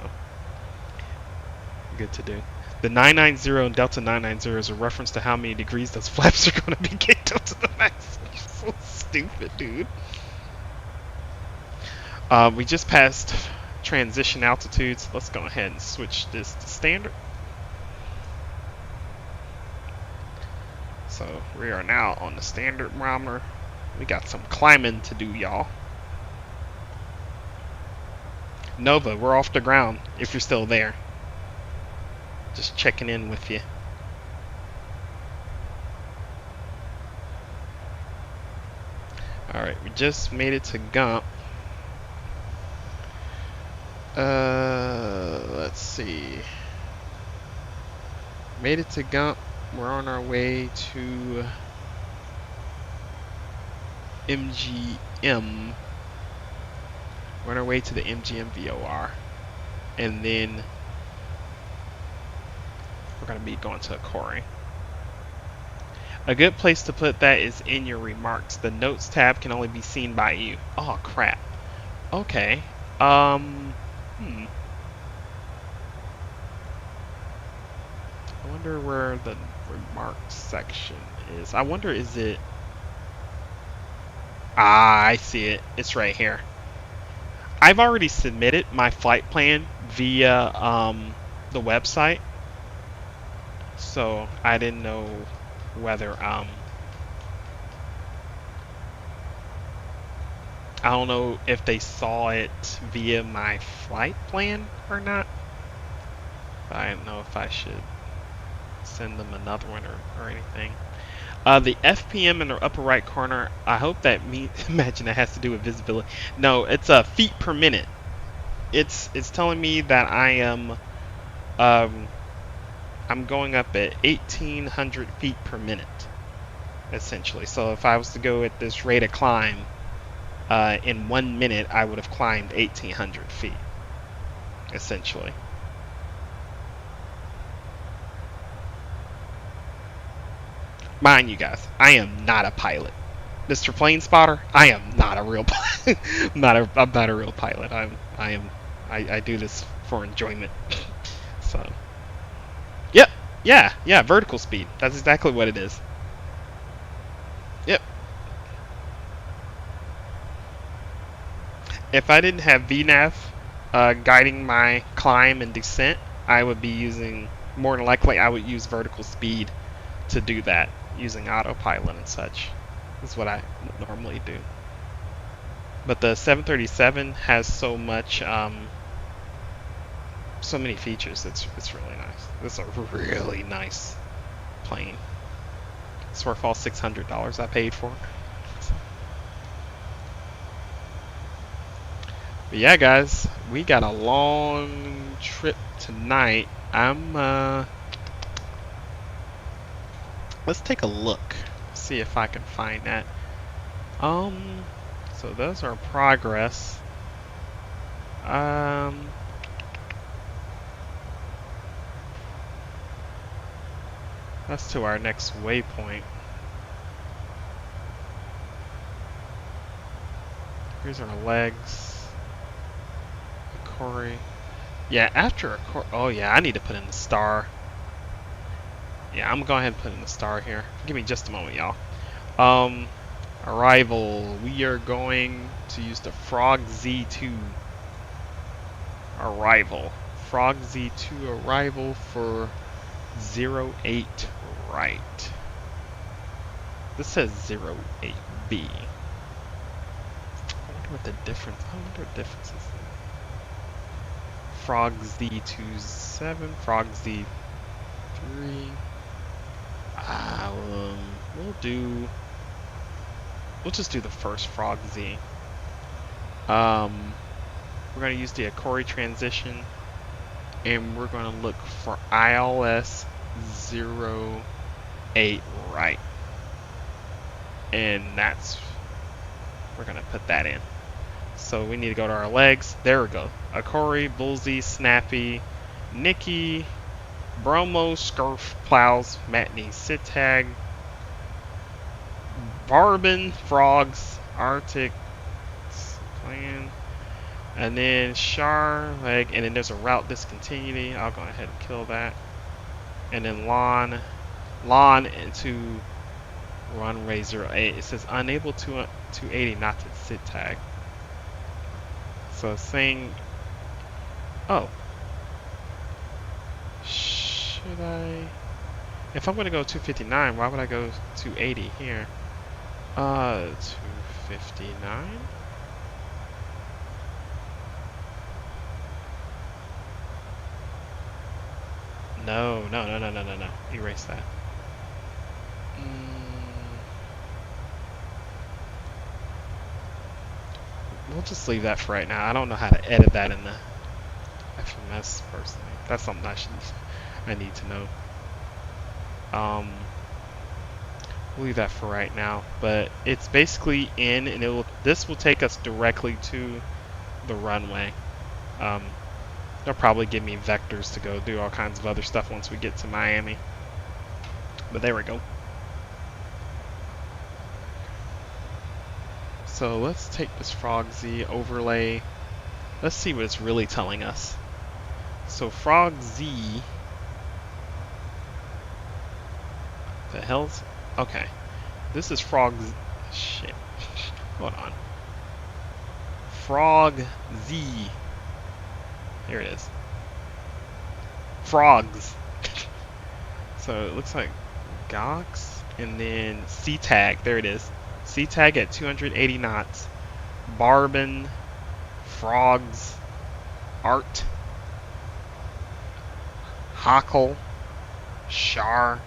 S1: good to do. The 990 and Delta 990 is a reference to how many degrees those flaps are going to be kicked up to the max. So stupid, dude. We just passed transition altitudes. Let's go ahead and switch this to standard. So we are now on the standard barometer. We got some climbing to do, y'all. Nova, we're off the ground if you're still there. Just checking in with you. Alright, we just made it to GULP. Let's see. Made it to GULP. We're on our way to MGM. We're on our way to the MGM VOR. And then we're going to be going to a Corey. A good place to put that is in your remarks. The notes tab can only be seen by you. Oh, crap. Okay. I wonder where the remarks section is. I wonder, is it... Ah, I see it. It's right here. I've already submitted my flight plan via the website. So I didn't know whether I don't know if they saw it via my flight plan or not. But I don't know if I should send them another one or anything. The FPM in the upper right corner, I hope that imagine that has to do with visibility. No, it's feet per minute. It's telling me that I am I'm going up at 1,800 feet per minute, essentially. So if I was to go at this rate of climb, in 1 minute, I would have climbed 1,800 feet, essentially. Mind you guys, I am not a pilot. Mr. Plane Spotter, I am not a real pilot. I'm not a real pilot. I do this for enjoyment. So, yep, Yeah, vertical speed. That's exactly what it is. Yep. If I didn't have VNav guiding my climb and descent, I would be using, more than likely, I would use vertical speed to do that, using autopilot and such. Is what I normally do. But the 737 has so much, so many features. It's really nice. It's a really nice plane. It's worth all $600 I paid for. But yeah, guys, we got a long trip tonight. Let's take a look. See if I can find that. So those are progress. That's to our next waypoint. Here's our legs. Corey. Yeah, after a oh yeah, I need to put in the star. Yeah, I'm gonna go ahead and put in the star here. Give me just a moment, y'all. Arrival. We are going to use the Frog Z2 arrival. Frog Z2 arrival for 08 right. This says 08B. I wonder what the difference. I wonder what the difference is. Frog Z27, Frog Z3. We'll just do the first Frog Z. We're going to use the Akori transition, and we're going to look for ILS 08 right. And we're going to put that in. So we need to go to our legs. There we go. Akori, Bullseye, Snappy, Nikki, Bromo, Scurf, Plows, Matney, Sitag, Barbin, Frogs, Arctic, Plan, and then Char, Leg, and then there's a route discontinuity. I'll go ahead and kill that. And then Lan into runway 08. It says unable to 280 not to sit tag. So saying, oh, should I? If I'm going to go 259, why would I go 280 here? 259. No. Erase that. We'll just leave that for right now. I don't know how to edit that in the FMS personally. That's something I need to know. We'll leave that for right now. But it's basically in, and this will take us directly to the runway. They'll probably give me vectors to go do all kinds of other stuff once we get to Miami. But there we go. So let's take this Frog Z overlay. Let's see what it's really telling us. So Frog Z. The hell's okay? This is Frog Z. Shit. Hold on. Frog Z. Here it is. Frogs. So it looks like Gox and then C tag. There it is. C tag at 280 knots. Barbin, Frogs, Art, Hockle, Char,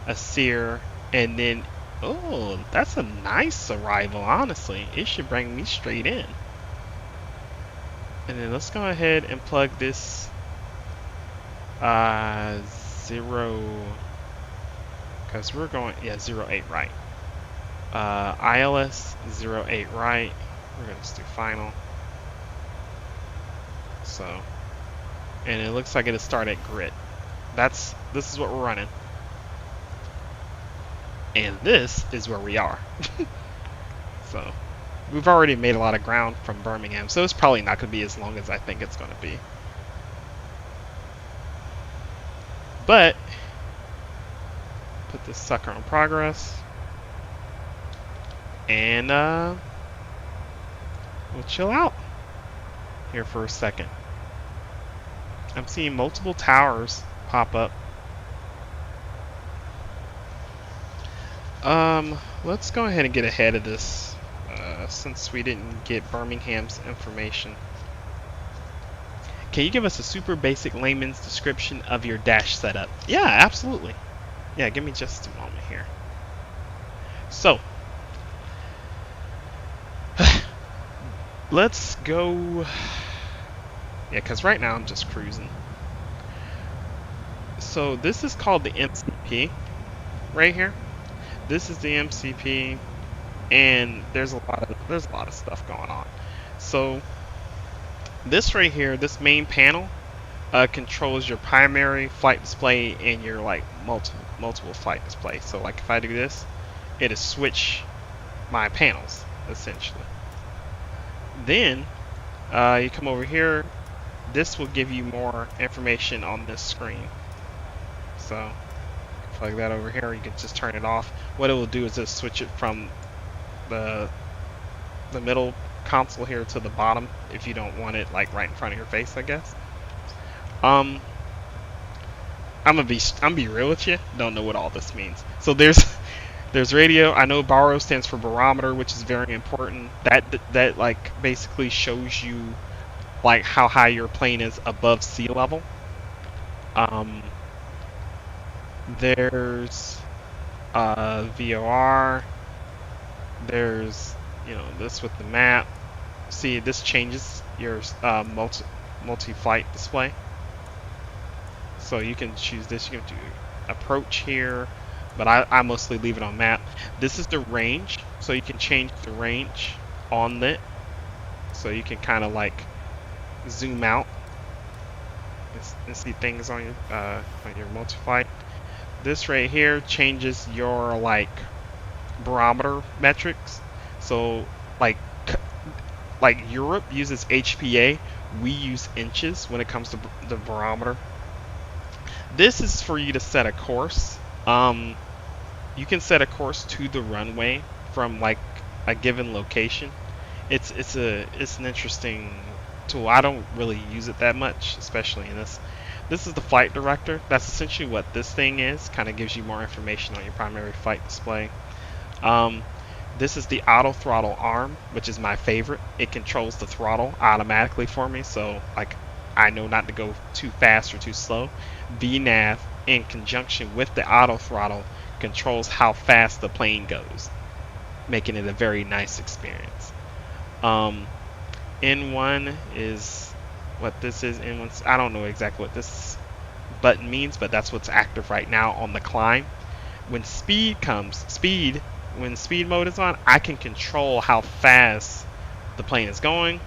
S1: Asir, and then oh, that's a nice arrival. Honestly, it should bring me straight in. And then let's go ahead and plug this 0, because we're going 08 right. ILS 08 right. We're gonna just do final. So, and it looks like it'll start at grid. This is what we're running. And this is where we are. So, we've already made a lot of ground from Birmingham, so it's probably not going to be as long as I think it's going to be. But put this sucker on progress, and we'll chill out here for a second. I'm seeing multiple towers pop up. Let's go ahead and get ahead of this, since we didn't get Birmingham's information. Can you give us a super basic layman's description of your dash setup? Yeah, absolutely. Yeah, give me just a moment here. So, let's go. Yeah, because right now I'm just cruising. So this is called the MCP right here. This is the MCP, and there's a lot of stuff going on. So this right here, this main panel, controls your primary flight display and your like multiple flight display. So like if I do this, it'll switch my panels essentially. Then you come over here. This will give you more information on this screen. So plug that over here. You can just turn it off. What it will do is just switch it from the middle console here to the bottom if you don't want it like right in front of your face, I guess. I'm gonna be real with you. Don't know what all this means. So there's radio. I know BARO stands for barometer, which is very important. That like basically shows you like how high your plane is above sea level. There's VOR. There's this with the map. See, this changes your multi-flight display. So you can choose this. You can do approach here, but I mostly leave it on map. This is the range, so you can change the range on it. So you can kind of like zoom out and see things on your multi-flight. This right here changes your like barometer metrics. So like Europe uses HPA, we use inches when it comes to the barometer. This is for you to set a course. You can set a course to the runway from like a given location. It's an interesting tool. I don't really use it that much, especially in this. This is the flight director. That's essentially what this thing is. Kind of gives you more information on your primary flight display. This is the auto throttle arm, which is my favorite. It controls the throttle automatically for me, so like I know not to go too fast or too slow. VNav, in conjunction with the auto throttle, controls how fast the plane goes, making it a very nice experience. N1 is what this is. N1, I don't know exactly what this button means, but that's what's active right now on the climb. When speed mode is on, I can control how fast the plane is going.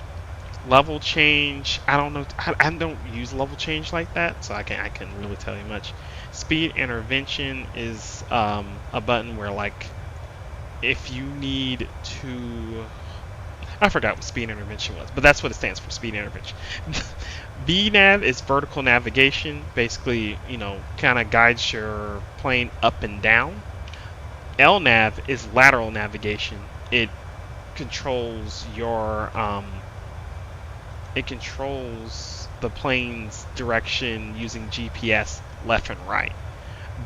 S1: Level change, I don't know. I don't use level change like that, so I can really tell you much. Speed intervention is a button where like if you need to, I forgot what speed intervention was, but that's what it stands for, speed intervention. VNav is vertical navigation, basically, kind of guides your plane up and down. LNav is lateral navigation. It controls your it controls the plane's direction using GPS left and right.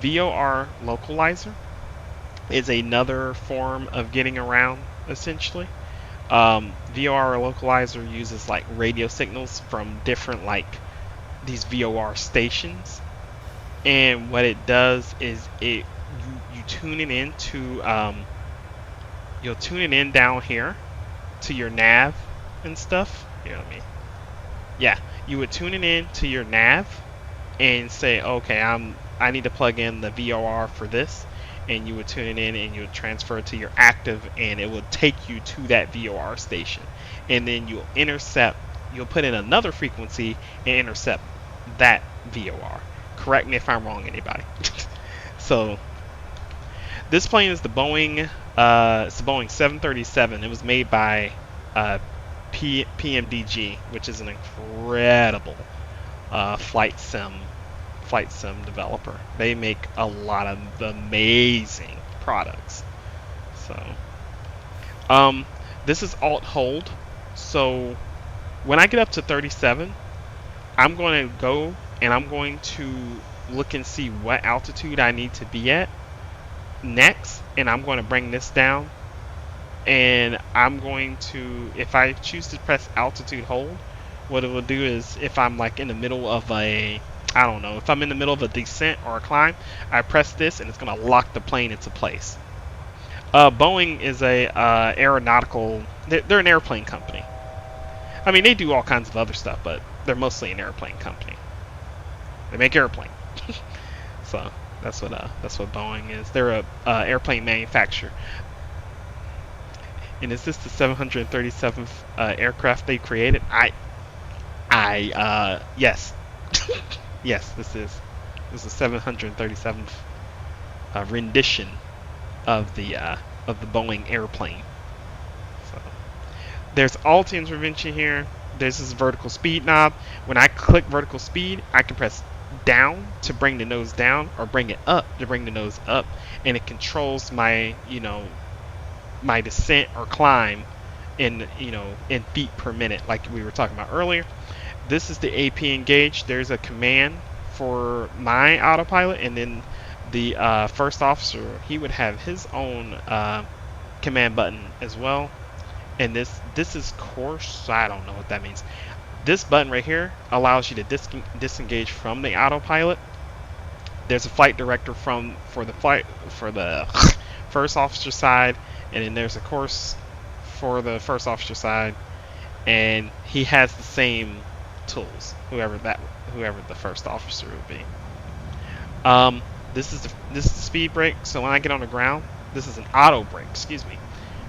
S1: VOR localizer is another form of getting around, essentially. VOR localizer uses like radio signals from different like these VOR stations, and what it does is you tune it into you'll tune it in down here to your nav and stuff. Yeah, you would tune it in to your nav and say, okay, I need to plug in the VOR for this, and you would tune it in and you would transfer it to your active, and it would take you to that VOR station, and then you'll put in another frequency and intercept that VOR. Correct me if I'm wrong, anybody. So this plane is the Boeing it's the Boeing 737. It was made by PMDG, which is an incredible flight sim flight sim developer. They make a lot of amazing products. So, this is alt hold. So when I get up to 37, I'm going to go and I'm going to look and see what altitude I need to be at next, and I'm going to bring this down, and I'm going to, if I choose to press altitude hold, what it will do is, if I'm like in the middle of a, I don't know, if I'm in the middle of a descent or a climb, I press this and it's going to lock the plane into place. Boeing is a aeronautical, they're an airplane company. I mean, they do all kinds of other stuff, but they're mostly an airplane company. They make airplanes. So that's what Boeing is. They're a airplane manufacturer. And is this the 737th aircraft they created? Yes. Yes, this is the 737th rendition of the Boeing airplane. So there's alt intervention here. There's this vertical speed knob. When I click vertical speed, I can press down to bring the nose down, or bring it up to bring the nose up, and it controls my, my descent or climb in, in feet per minute, like we were talking about earlier. This is the AP engage. There's a command for my autopilot, and then the first officer, he would have his own command button as well. And this is course. I don't know what that means. This button right here allows you to disengage from the autopilot. There's a flight director for the first officer side, and then there's a course for the first officer side, and he has the same tools, whoever the first officer would be. This is the speed brake. So when I get on the ground, this is an auto brake. Excuse me.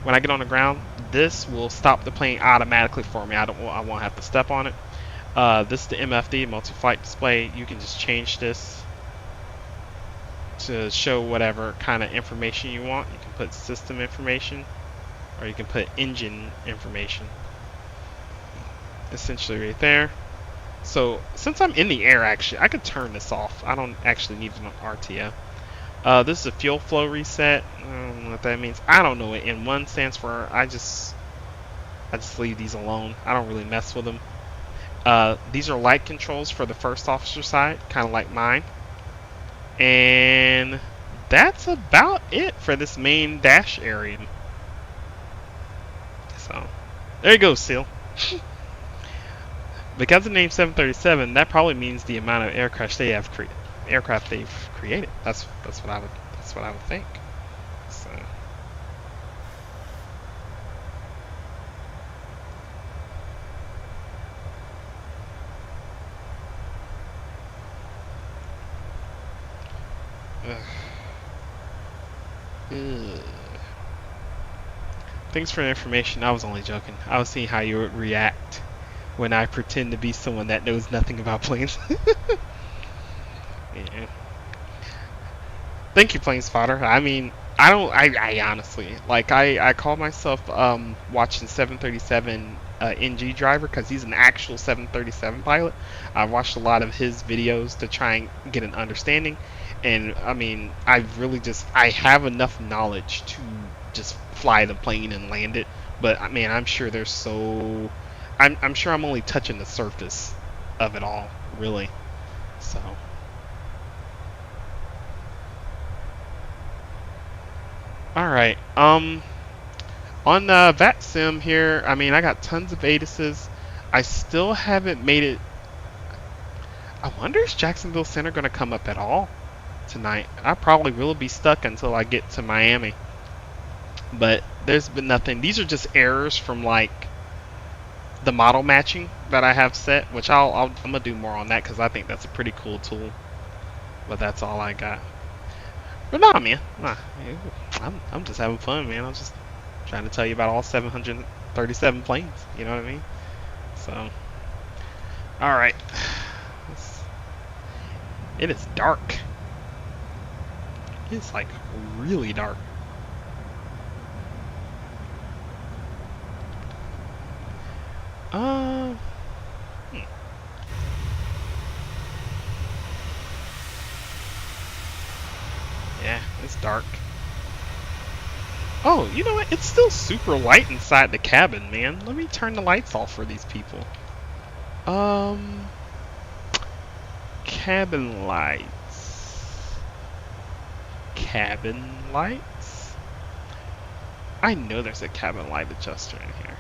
S1: When I get on the ground, this will stop the plane automatically for me. I won't have to step on it. This is the MFD, multi-flight display. You can just change this to show whatever kind of information you want. You can put system information, or you can put engine information. Essentially right there. So since I'm in the air, actually, I could turn this off. I don't actually need an RTO. This is a fuel flow reset. I don't know what that means. I don't know what N1 stands for. I just leave these alone. I don't really mess with them. These are light controls for the first officer side, kind of like mine. And that's about it for this main dash area. So there you go, SEAL. Because the name 737, that probably means the amount of aircraft they've created. That's what I would think. So thanks for the information. I was only joking. I was seeing how you would react when I pretend to be someone that knows nothing about planes. Yeah. Thank you, Plane Spotter. I mean, I honestly, like, I call myself watching 737 NG driver, because he's an actual 737 pilot. I watched a lot of his videos to try and get an understanding, and I mean, I have enough knowledge to just fly the plane and land it. But I mean, I'm sure I'm sure I'm only touching the surface of it all, really. So. Alright, on VATSIM here, I mean, I got tons of ATISes. I still haven't made it. I wonder, is Jacksonville Center going to come up at all tonight? I probably will be stuck until I get to Miami. But there's been nothing. These are just errors from, like, the model matching that I have set, which I'm going to do more on that, because I think that's a pretty cool tool. But that's all I got. But nah, man. Nah, I'm just having fun, man. I'm just trying to tell you about all 737 planes. You know what I mean? So, all right. It is dark. It's like really dark. dark. Oh, you know what? It's still super light inside the cabin, man. Let me turn the lights off for these people. Cabin lights. Cabin lights? I know there's a cabin light adjuster in here.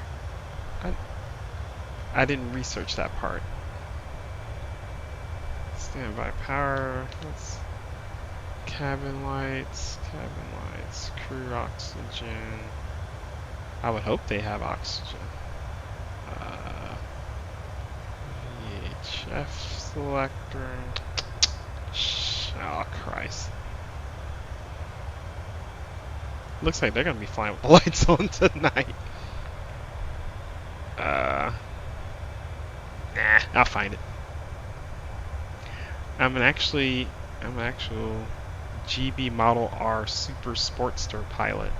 S1: I didn't research that part. Standby power. That's cabin lights, crew oxygen. I would hope they have oxygen. VHF selector. Oh, Christ. Looks like they're gonna be flying with the lights on tonight. Nah, I'll find it. I'm an actual GB Model R Super Sportster pilot.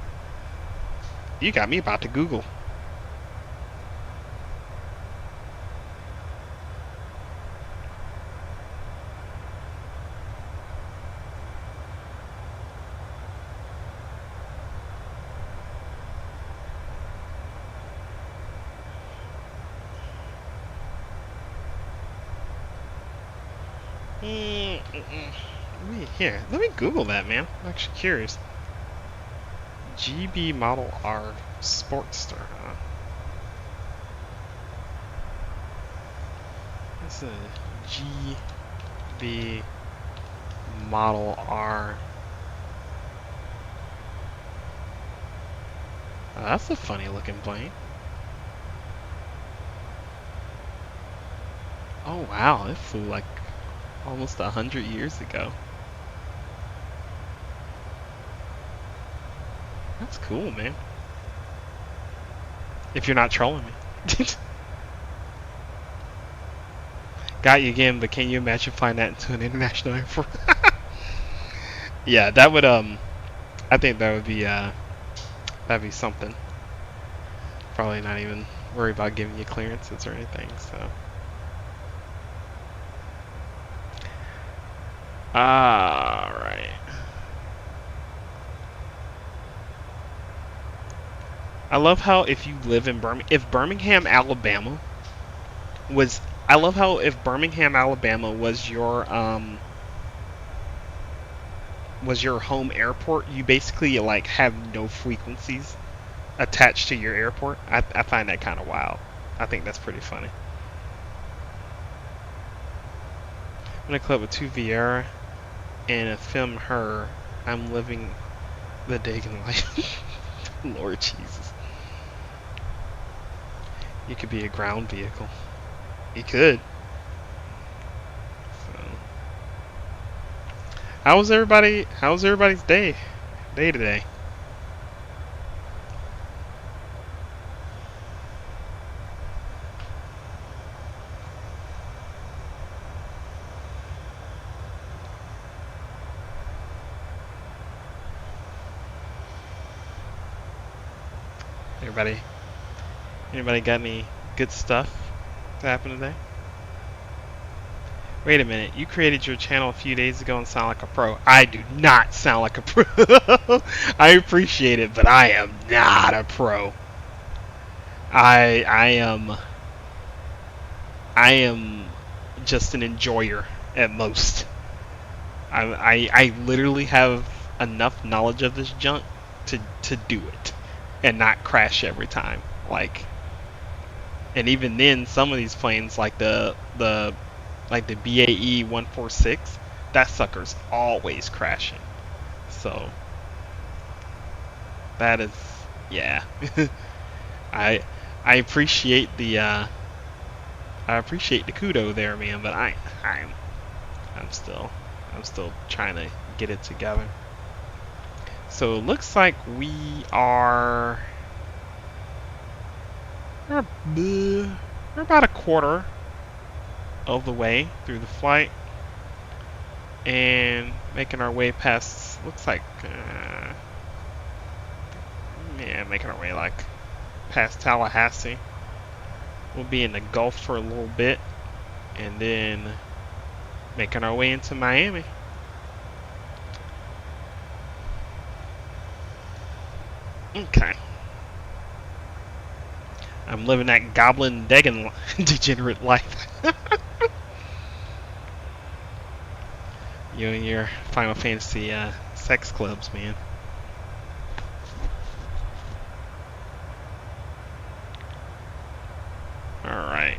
S1: You got me about to Google. Here, let me Google that, man. I'm actually curious. GB Model R Sportster, huh? This is a GB Model R. Oh, that's a funny looking plane. Oh wow, it flew like almost 100 years ago. That's cool, man. If you're not trolling me. Got you again, but can you imagine flying that into an international airport? Yeah, that would I think that would be that'd be something. Probably not even worry about giving you clearances or anything, so. Alright. I love how if you live in Birmingham, Alabama was your home airport, you basically like have no frequencies attached to your airport. I find that kind of wild. I think that's pretty funny. I'm gonna club with 2 Vieira and film her. I'm living the Dagan life. Lord Jesus. You could be a ground vehicle. You could. So. How's everybody's day today? Anybody got any good stuff to happen today? Wait a minute, you created your channel a few days ago and sound like a pro. I do not sound like a pro. I appreciate it, but I am not a pro. I am just an enjoyer at most. I literally have enough knowledge of this junk to do it and not crash every time. Like, and even then, some of these planes, like the BAE 146, that sucker's always crashing. So that is, yeah. I appreciate the kudo there, man, but I'm still trying to get it together. So it looks like we're about a quarter of the way through the flight and making our way past, looks like making our way like past Tallahassee. We'll be in the Gulf for a little bit and then making our way into Miami. Okay. I'm living that goblin Degan degenerate life. You and your Final Fantasy sex clubs, man. Alright.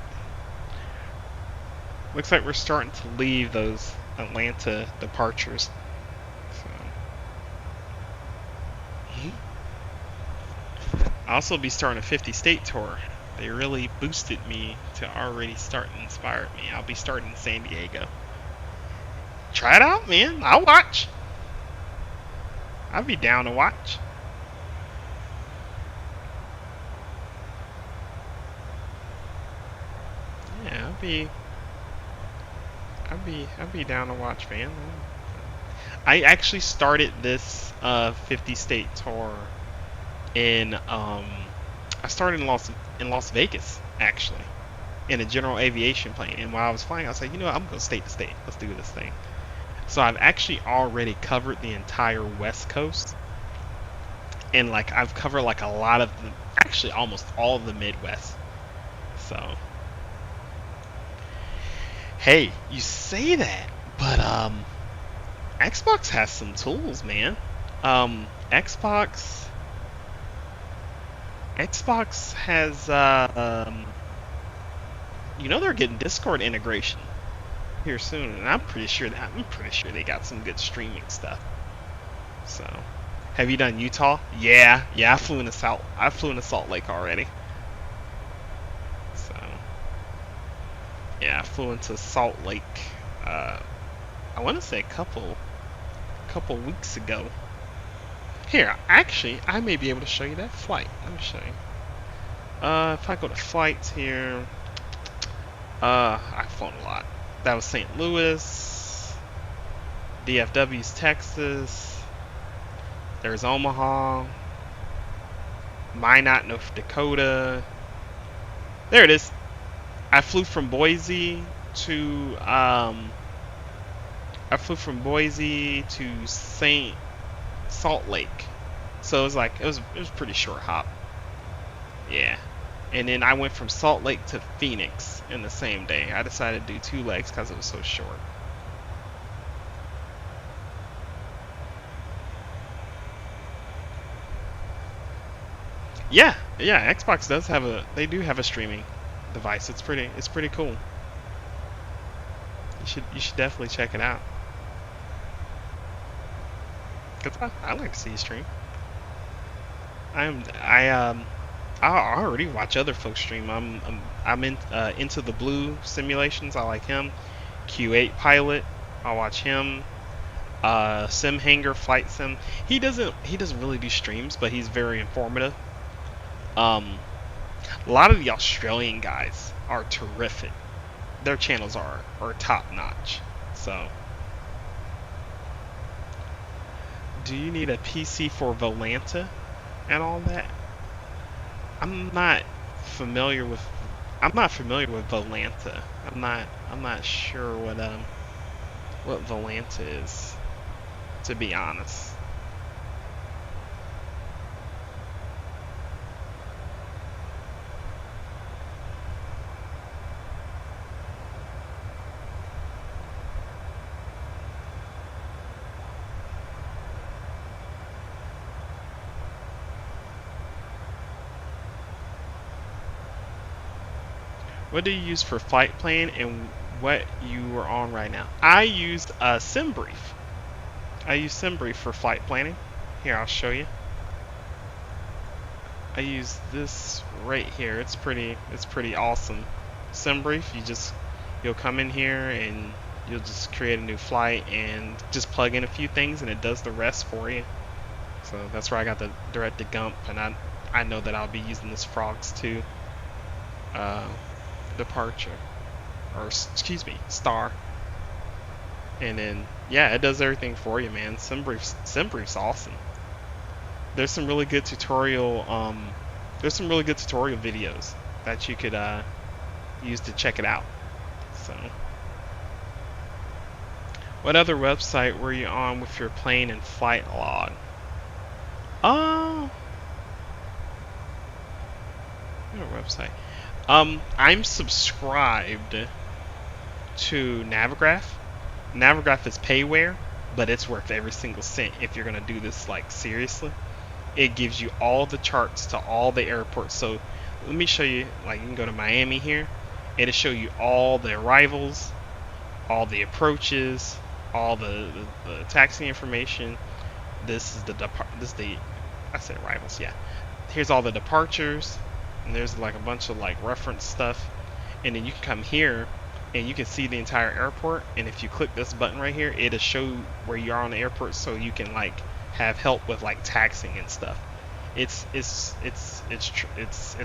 S1: Looks like we're starting to leave those Atlanta departures. So. I'll also be starting a 50 state tour. They really boosted me to already start and inspired me. I'll be starting in San Diego. Try it out, man. I'll watch. I'll be down to watch. Yeah, I'll be down to watch, man. I actually started this 50 state tour in I started in Las Vegas, actually, in a general aviation plane. And while I was flying, I was like, you know what, I'm going state to state. Let's do this thing. So I've actually already covered the entire West Coast. And like I've covered like a lot of the, actually almost all of the Midwest. So hey, you say that, but Xbox has some tools, man. Xbox has you know, they're getting Discord integration here soon, and I'm pretty sure they got some good streaming stuff. So, have you done Utah? Yeah, I flew into Salt Lake already. So, yeah, I flew into Salt Lake. I want to say a couple weeks ago. Here, actually, I may be able to show you that flight. Let me show you. If I go to flights here, I've flown a lot. That was St. Louis, DFW's Texas, there's Omaha, Minot, North Dakota. There it is. I flew from Boise to Salt Lake. So it was like it was a pretty short hop. Yeah. And then I went from Salt Lake to Phoenix in the same day. I decided to do 2 legs because it was so short. Yeah, Xbox does have they do have a streaming device. It's pretty cool. You should definitely check it out. Cause I like to see you stream. I already watch other folks stream. I'm into the Blue simulations. I like him. Q8 Pilot. I watch him. Sim Hanger Flight Sim. He doesn't really do streams, but he's very informative. A lot of the Australian guys are terrific. Their channels are top notch. So, do you need a PC for Volanta and all that? I'm not familiar with Volanta. I'm not sure what Volanta is, to be honest. What do you use for flight plan and what you are on right now? I use SimBrief. I use SimBrief for flight planning. Here, I'll show you. I use this right here. It's pretty awesome. SimBrief, you'll come in here and you'll just create a new flight and just plug in a few things and it does the rest for you. So that's where I got the directed GULP, and I know that I'll be using this Frogs 2 departure, or excuse me, Star. And then yeah, it does everything for you, man. SimBrief's awesome. There's some really good tutorial videos that you could use to check it out. So, what other website were you on with your plane and flight log? website. I'm subscribed to Navigraph. Navigraph is payware, but it's worth every single cent if you're gonna do this like seriously. It gives you all the charts to all the airports. So let me show you. Like you can go to Miami here. It'll show you all the arrivals, all the approaches, all the taxi information. This is the I said arrivals, yeah. Here's all the departures, and there's like a bunch of like reference stuff. And then you can come here and you can see the entire airport, and if you click this button right here, it'll show where you are on the airport, so you can like have help with like taxing and stuff. It's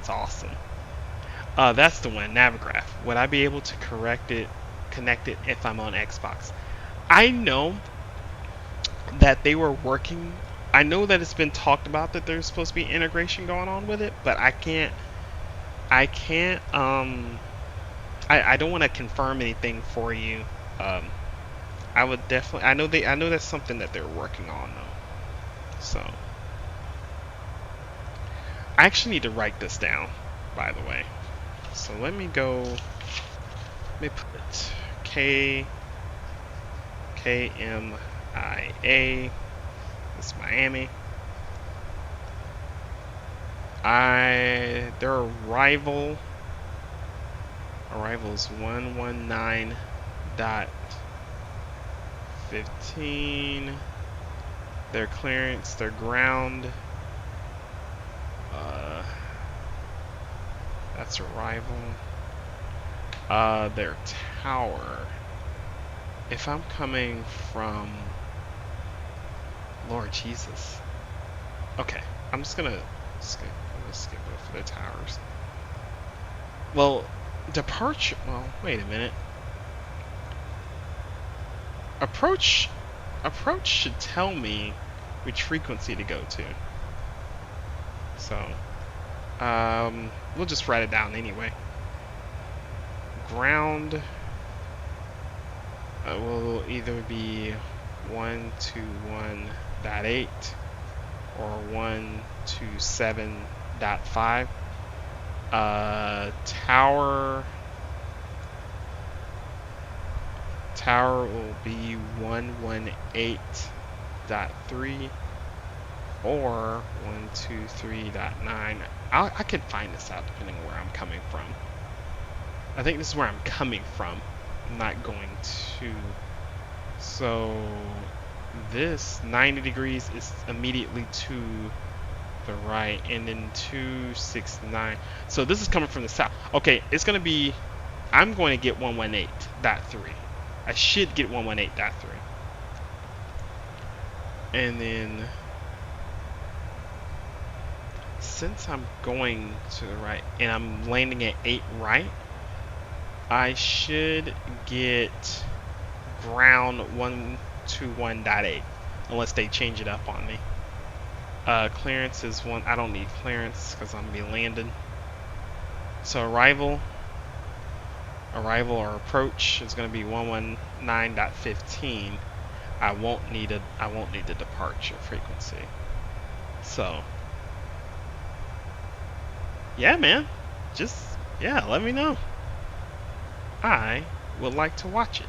S1: awesome. That's the one, Navigraph. Would I be able to connect it if I'm on Xbox? I know that they were working. I know that it's been talked about that there's supposed to be integration going on with it, but I can't. I don't want to confirm anything for you. I would definitely. I know that's something that they're working on though. So I actually need to write this down, by the way. So let me go. Let me put KMIA. It's Miami. Their arrival is 119.15. Their clearance, their ground. That's arrival. Their tower. If I'm coming from Lord Jesus. Okay, I'm gonna skip over the towers. Well, departure. Well, wait a minute. Approach should tell me which frequency to go to. So, we'll just write it down anyway. Ground will either be 121.8 or 127.5. Tower will be 118.3 or 123.9. I could find this out depending on where I'm coming from. I think this is where I'm coming from. I'm not going to. So this 90 degrees is immediately to the right, and then 269. So this is coming from the south. Okay, it's gonna be. I'm going to get 118.3. I should get 118.3. And then since I'm going to the right and I'm landing at 8 right, I should get ground 121.8 unless they change it up on me. Clearance is 1. I don't need clearance because I'm gonna be landing. So arrival or approach is gonna be 119.15. I won't need the departure frequency. So yeah, man, let me know. I would like to watch it.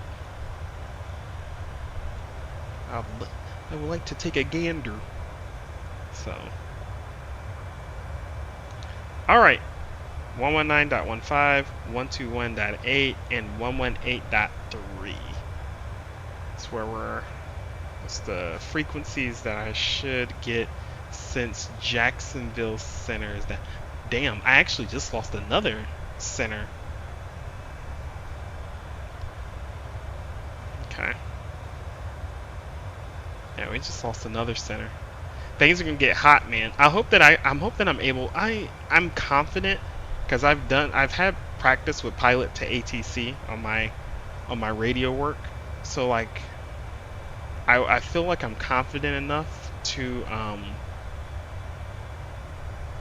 S1: I would like to take a gander. So, all right, 119.15, 121.8, and 118.3. That's where that's the frequencies that I should get since Jacksonville Center is that. Damn, I actually just lost another center. Okay. Yeah, we just lost another center. Things are gonna get hot, man. I hope that I'm able. I'm confident because I've had practice with pilot to ATC on my radio work. So like, I feel like I'm confident enough to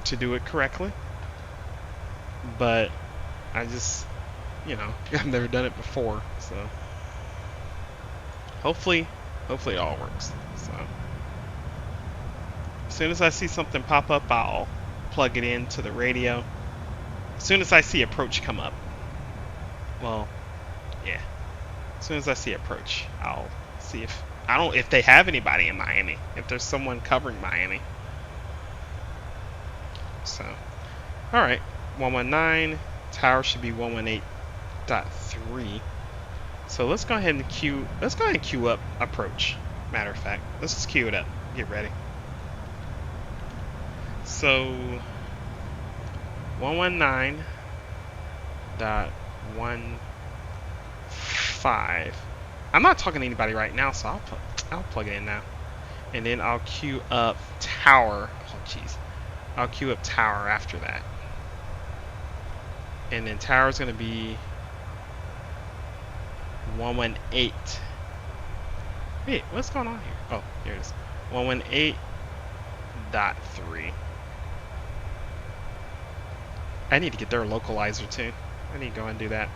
S1: do it correctly. But I just, I've never done it before, so hopefully it all works. So as soon as I see something pop up, I'll plug it into the radio As soon as I see approach come up, well, yeah. As soon as I see approach, I'll see if they have anybody in Miami. If there's someone covering Miami. So, all right, 119 tower should be 118.3. So let's go ahead and queue up approach. Matter of fact, let's just queue it up. Get ready. So 119.15. I'm not talking to anybody right now, so I'll plug it in now. And then I'll queue up tower. Oh jeez. I'll queue up tower after that. And then tower is going to be 118. Wait, what's going on here? Oh, here it is. 118.3. I need to get their localizer too. I need to go and do that.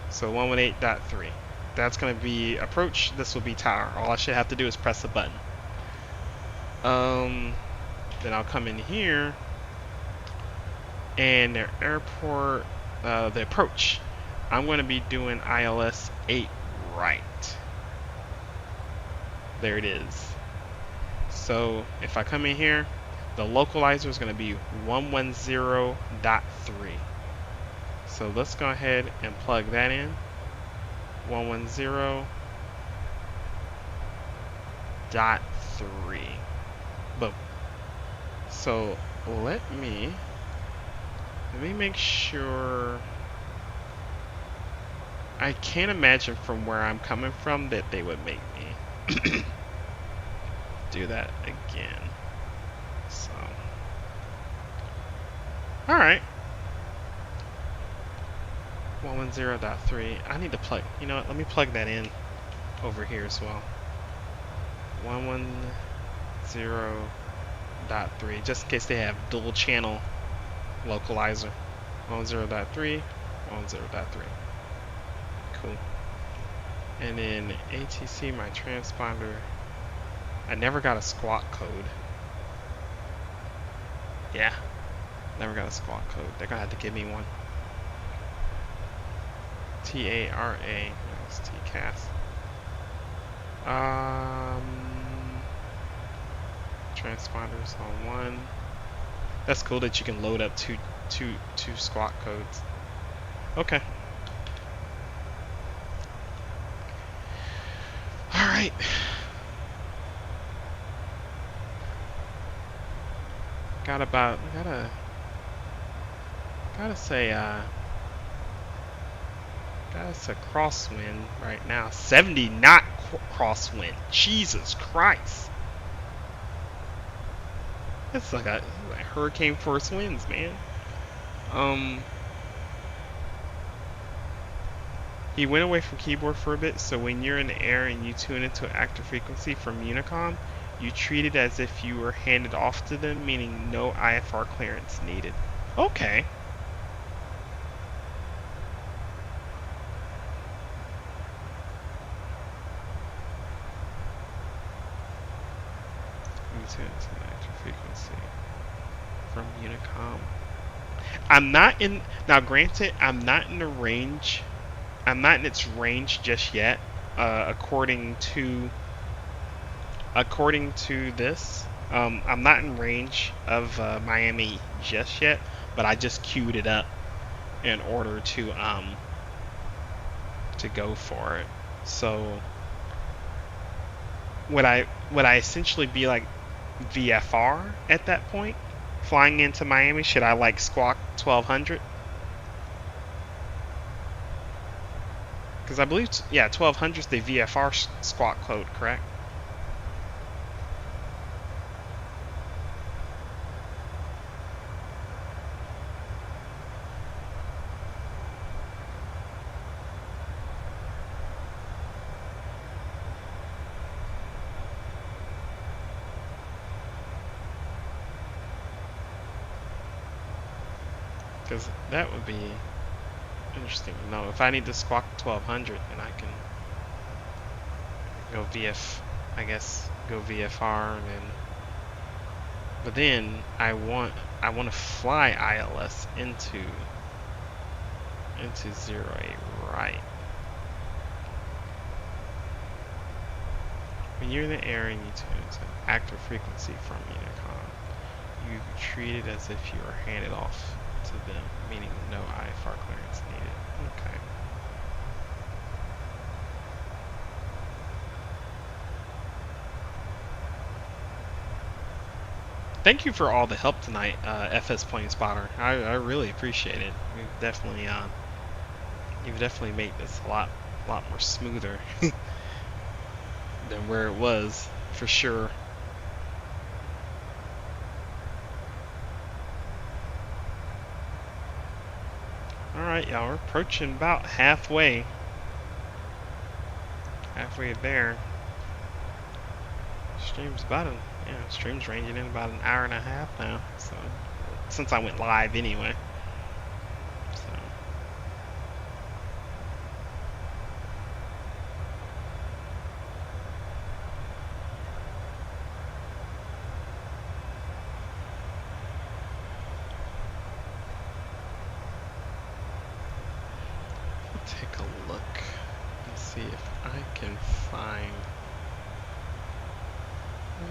S1: So 118.3. That's going to be approach. This will be tower. All I should have to do is press a button. Then I'll come in here. And their airport, the approach. I'm going to be doing ILS 8 right. There it is. So if I come in here, the localizer is going to be 110.3. So let's go ahead and plug that in. 110.3. Boom. So let me make sure. I can't imagine from where I'm coming from that they would make me do that again. So, all right. 110.3. I need to plug. You know what? Let me plug that in over here as well. 110.3, just in case they have dual channel localizer. 110.3, 110.3. Cool. And then ATC, my transponder. I never got a squawk code. Yeah, never got a squawk code. They're gonna have to give me one. TARA. That's TCAS. Transponders on one. That's cool that you can load up two squawk codes. Okay. All right. Gotta say crosswind right now. 70 knot crosswind. Jesus Christ. It's like a hurricane force winds, man. He went away from keyboard for a bit, so when you're in the air and you tune into an active frequency from Unicom, you treat it as if you were handed off to them, meaning no IFR clearance needed. Okay. You tune into an active frequency from Unicom. I'm not in, now granted, I'm not in the range. I'm not in its range just yet, according to this. I'm not in range of Miami just yet, but I just queued it up in order to go for it. So would I essentially be like VFR at that point, flying into Miami? Should I like squawk 1200? Because I believe, yeah, 1200 is the VFR squawk code, correct? Because that would be interesting to know. If I need to squawk 1200, then I can go go VFR and then But then I want to fly ILS into 08 right. When you're in the air and you tune to an active frequency from Unicom, you treat it as if you were handed off to them, meaning no IFR clearance needed. Okay. Thank you for all the help tonight, FS Plane Spotter. I really appreciate it. You've definitely made this a lot more smoother than where it was, for sure. Alright, y'all, we're approaching about halfway there. Stream's ranging in about an hour and a half now, so since I went live anyway. So take a look and see if I can find.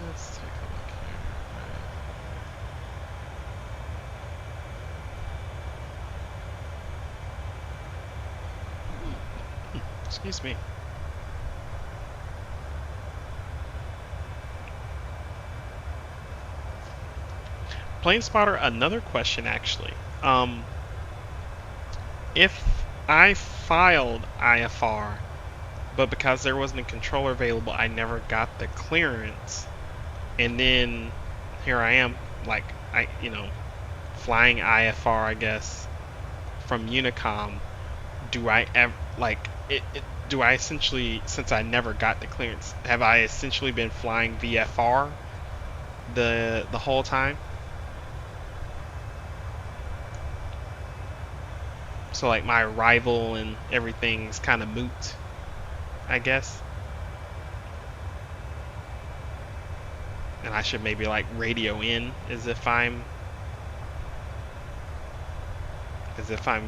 S1: Let's take a look here. Excuse me. Plane Spotter, another question actually. If I filed IFR, but because there wasn't a controller available, I never got the clearance. And then here I am, like flying IFR, I guess, from Unicom. Do I ever do I essentially, since I never got the clearance, have I essentially been flying VFR the whole time? So like my arrival and everything's kind of moot, I guess. And I should maybe like radio in as if I'm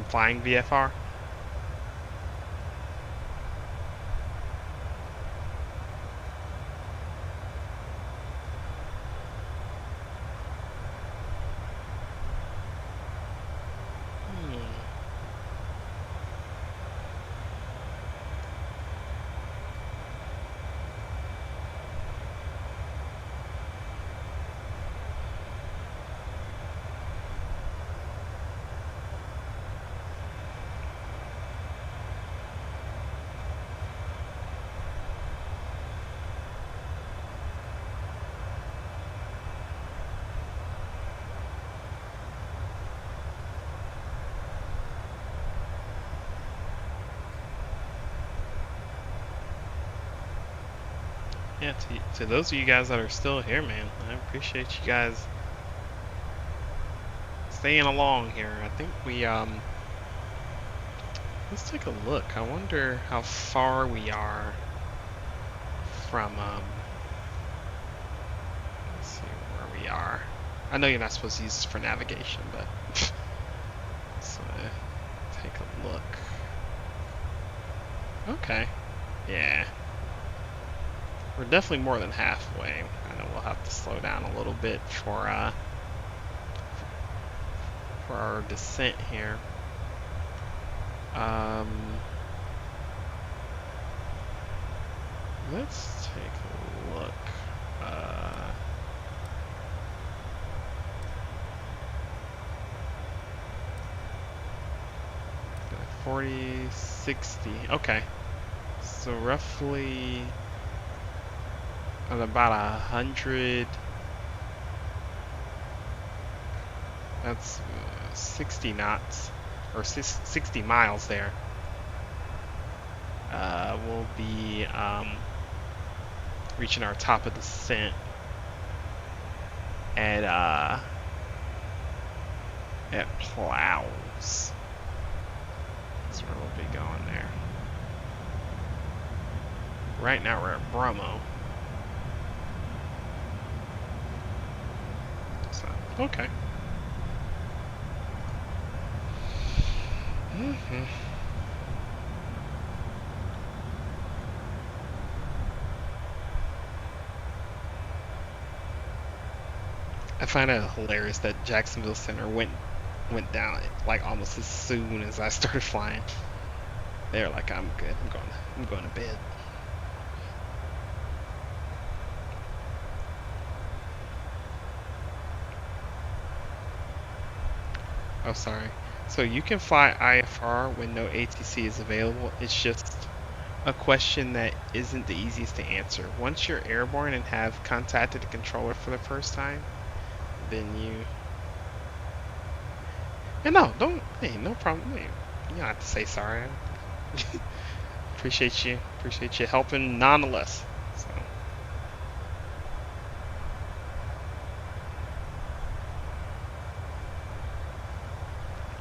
S1: flying VFR. Yeah, to those of you guys that are still here, man, I appreciate you guys staying along here. I think we, let's take a look. I wonder how far we are from, let's see where we are. I know you're not supposed to use this for navigation, but let's take a look. Okay, yeah. We're definitely more than halfway. I know we'll have to slow down a little bit for our descent here. Let's take a look. 40, 60. Okay, so roughly at about 100. That's 60 knots, or 60 miles there. We'll be reaching our top of descent at Plows. That's where we'll be going there. Right now we're at Bromo. Okay. Hmm. I find it hilarious that Jacksonville Center went down like almost as soon as I started flying. They're like, I'm good. I'm going to bed. Oh, sorry. So you can fly IFR when no ATC is available. It's just a question that isn't the easiest to answer. Once you're airborne and have contacted the controller for the first time, then you. And no, don't. Hey, no problem. Hey, you don't have to say sorry. Appreciate you. Appreciate you helping nonetheless. So.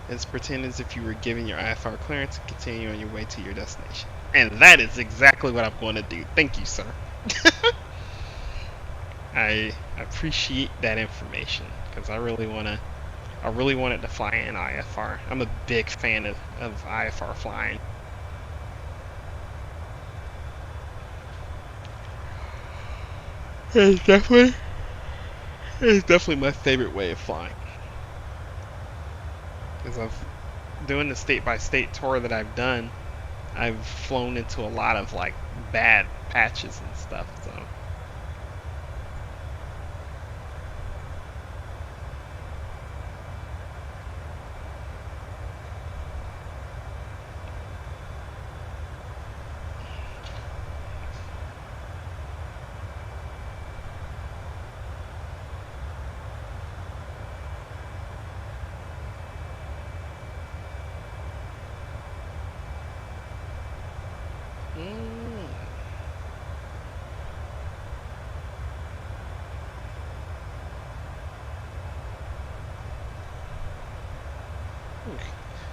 S1: Let's pretend as if you were given your IFR clearance and continue on your way to your destination. And that is exactly what I'm going to do. Thank you, sir. I appreciate that information because I really wanted to fly in IFR. I'm a big fan of IFR flying. It's definitely it's definitely my favorite way of flying. Because I've doing the state by state tour that I've done, I've flown into a lot of like bad patches and stuff. So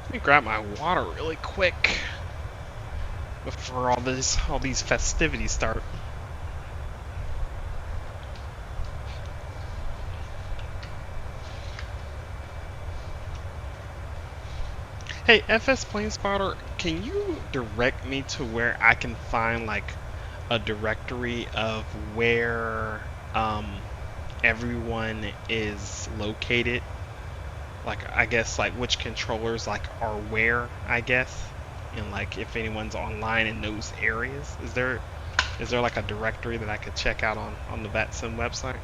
S1: let me grab my water really quick before all these festivities start. Hey, FS Plane Spotter, can you direct me to where I can find like a directory of where everyone is located? Like I guess like which controllers like are where, I guess, and like if anyone's online in those areas. Is there like a directory that I could check out on the VATSIM website?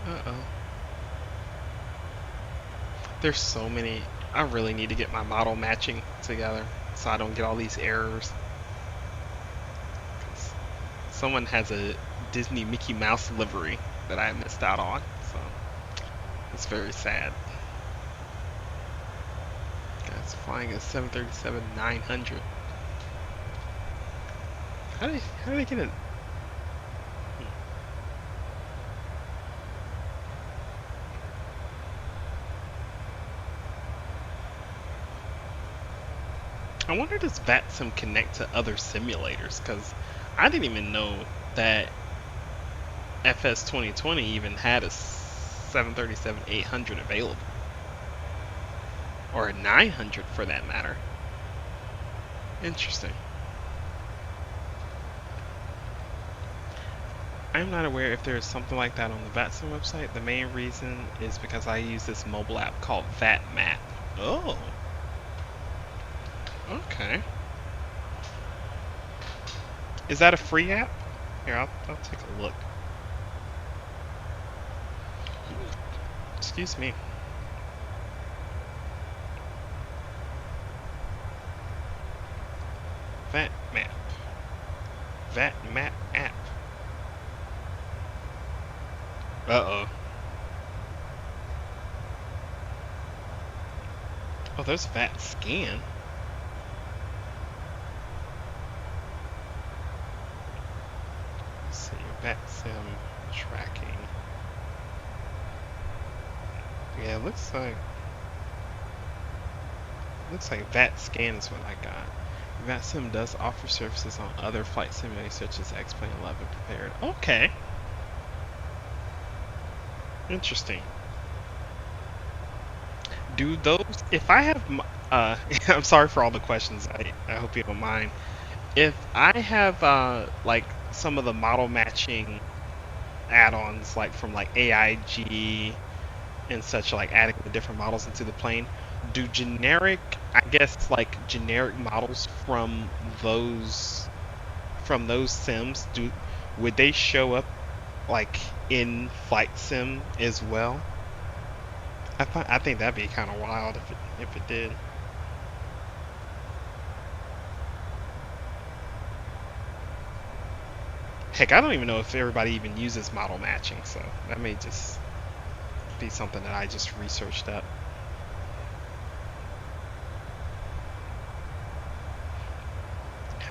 S1: Uh-oh. There's so many. I really need to get my model matching together so I don't get all these errors. 'Cause someone has a Disney Mickey Mouse livery that I missed out on, so it's very sad. Guys flying a 737-900. How do they get it? I wonder does VATSIM connect to other simulators? Because I didn't even know that FS 2020 even had a 737-800 available. Or a 900 for that matter. Interesting. I'm not aware if there is something like that on the VATSIM website. The main reason is because I use this mobile app called VATMap. Oh. Okay. Is that a free app? Here, I'll take a look. Excuse me. VATMap. VATMap app. Uh-oh. Oh, there's VAT scan. Let's see, VATSIM tracking. Yeah, it looks like VAT scan is what I got. VATSIM does offer services on other flight simulators such as X-Plane 11 prepared. Okay. Interesting. Do those, if I have, I'm sorry for all the questions, I hope you don't mind. If I have, like, some of the model matching add-ons, like from like AIG and such, like adding the different models into the plane, do generic, I guess, like generic models those from those sims, would they show up like in flight sim as well? I think that'd be kind of wild if it did. Heck, I don't even know if everybody even uses model matching, so that may just be something that I just researched up.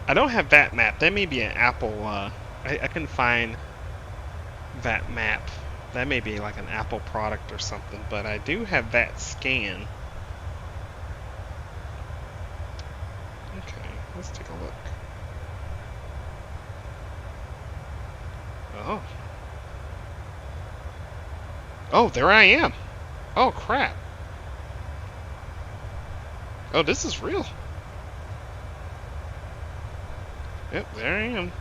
S1: I don't have VAT map. That may be an Apple. I couldn't find VAT map. That may be like an Apple product or something, but I do have VAT scan. Okay, let's take a look. Oh. Oh, there I am. Oh, crap. Oh, this is real. Yep, there I am.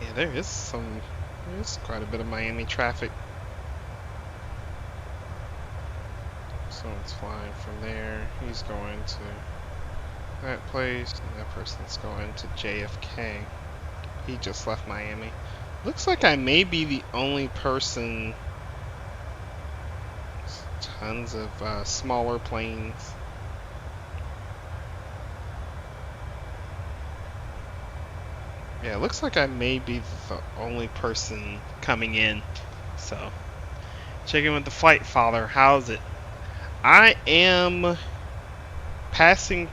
S1: Yeah, there's quite a bit of Miami traffic. Someone's flying from there. He's going to that place, and that person's going to JFK. He just left Miami. Looks like I may be the only person. Tons of smaller planes. Yeah, it looks like I may be the only person coming in. So, checking with the flight father. How's it? I am passing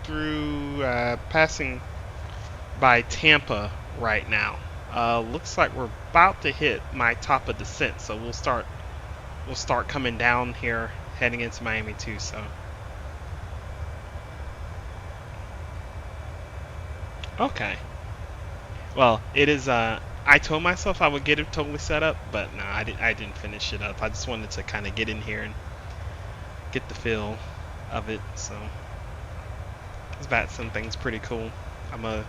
S1: by Tampa right now. Looks like we're about to hit my top of descent, so we'll start coming down here, heading into Miami too. So, okay. Well, it is. I told myself I would get it totally set up, but no, I didn't finish it up. I just wanted to kind of get in here and get the feel of it. So, this VATSIM thing's pretty cool. I'm gonna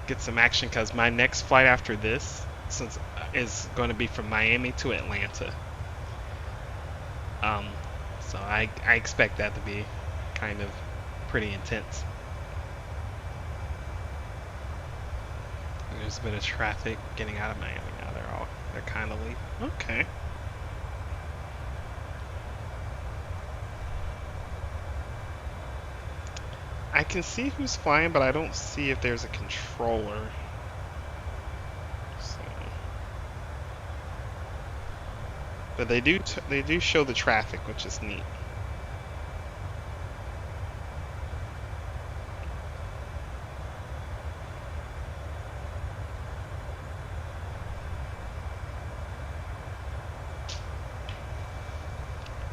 S1: get some action because my next flight after this, is going to be from Miami to Atlanta. So I expect that to be kind of pretty intense. There's a bit of traffic getting out of Miami now. They're kind of leaving. Okay. I can see who's flying, but I don't see if there's a controller. So, but they do show the traffic, which is neat.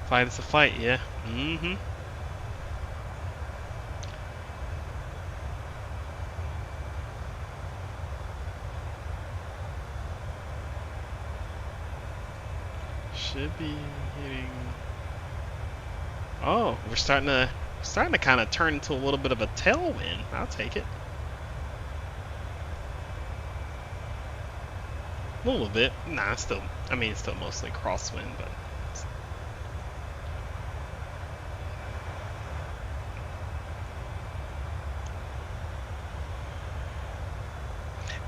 S1: Flight is a flight, yeah. Mm-hmm. Should be hitting. Oh, we're starting to kind of turn into a little bit of a tailwind. I'll take it. A little bit. Nah, it's still mostly crosswind, but.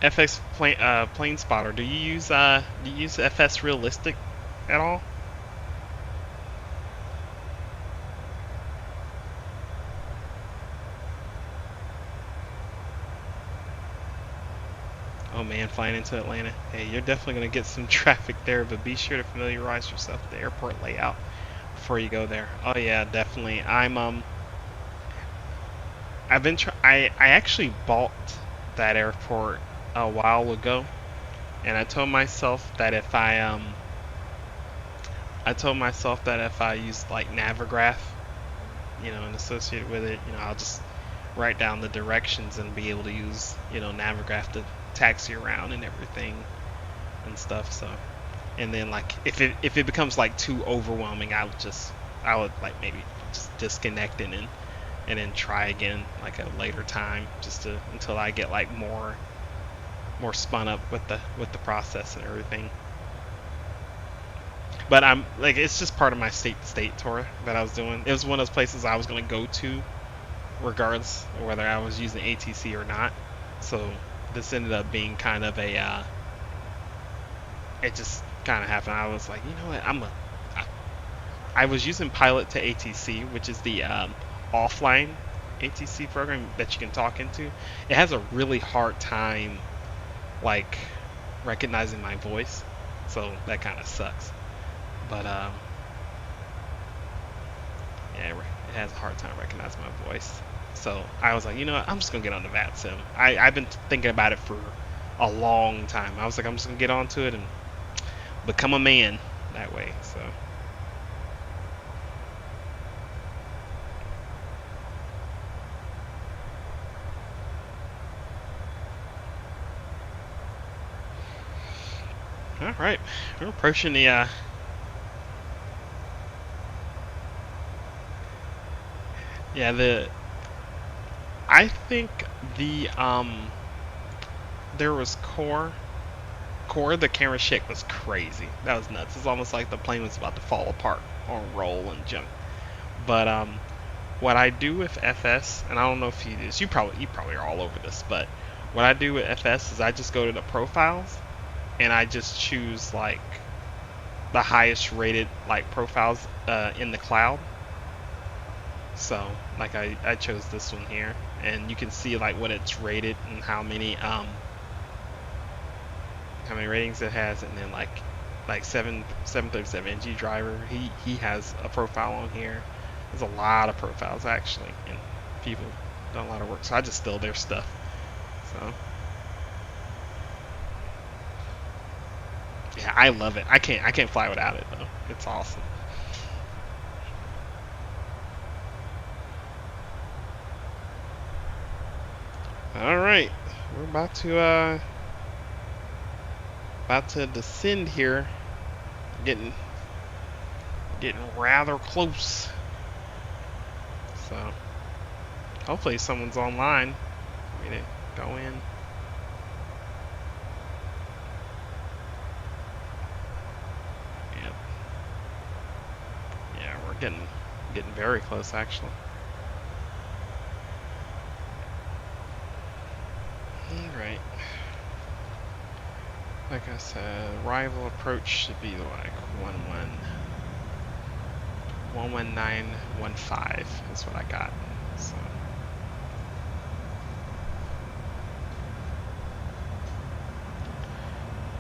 S1: FX plane spotter. Do you use FS Realistic at all? man flying into Atlanta. Hey, you're definitely gonna get some traffic there, but be sure to familiarize yourself with the airport layout before you go there. Oh yeah, definitely. I've been I actually bought that airport a while ago, and I told myself that if I use like Navigraph, and associated with it, I'll just write down the directions and be able to use, Navigraph to taxi around and everything and stuff. So, and then like if it becomes like too overwhelming, I would like maybe just disconnect it and then try again like at a later time, until I get like more spun up with the process and everything. But I'm like, it's just part of my state tour that I was doing. It was one of those places I was going to go to regardless of whether I was using ATC or not. So this ended up being kind of it just kind of happened. I was like, you know what, I was using Pilot to ATC, which is the offline ATC program that you can talk into. It has a really hard time like recognizing my voice, so that kind of sucks. But yeah, it has a hard time recognizing my voice. So I was like, you know what, I'm just gonna get on the VATSIM. I've been thinking about it for a long time. I was like, I'm just gonna get onto it and become a man that way. So all right, we're approaching the yeah, I think the there was core, the camera shake was crazy. That was nuts. It's almost like the plane was about to fall apart or roll and jump. But what I do with FS, and I don't know if you do this, you probably are all over this, but what I do with FS is I just go to the profiles and I just choose like the highest rated like profiles in the cloud. So like I chose this one here, and you can see like what it's rated and how many ratings it has, and then like 737NG driver, he has a profile on here. There's a lot of profiles actually, and people done a lot of work, so I just steal their stuff. So yeah, I love it. I can't fly without it though. It's awesome. All right, we're about to descend here. Getting rather close. So hopefully someone's online for me to go in. Yep. Yeah, we're getting very close actually. Alright. Like I said, arrival approach should be like 11915 is what I got. So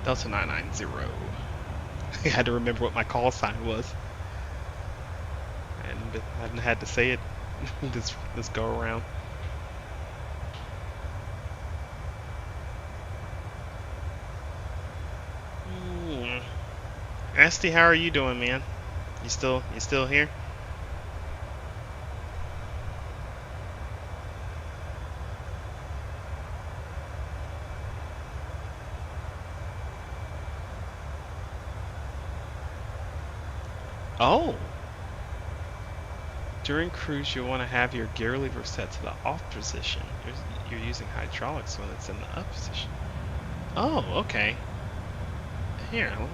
S1: Delta 990. I had to remember what my call sign was. And I hadn't had to say it this go around. Asti, how are you doing, man? You still here? Oh! During cruise, you'll want to have your gear lever set to the off position. You're using hydraulics when it's in the up position. Oh, okay. Here, let me...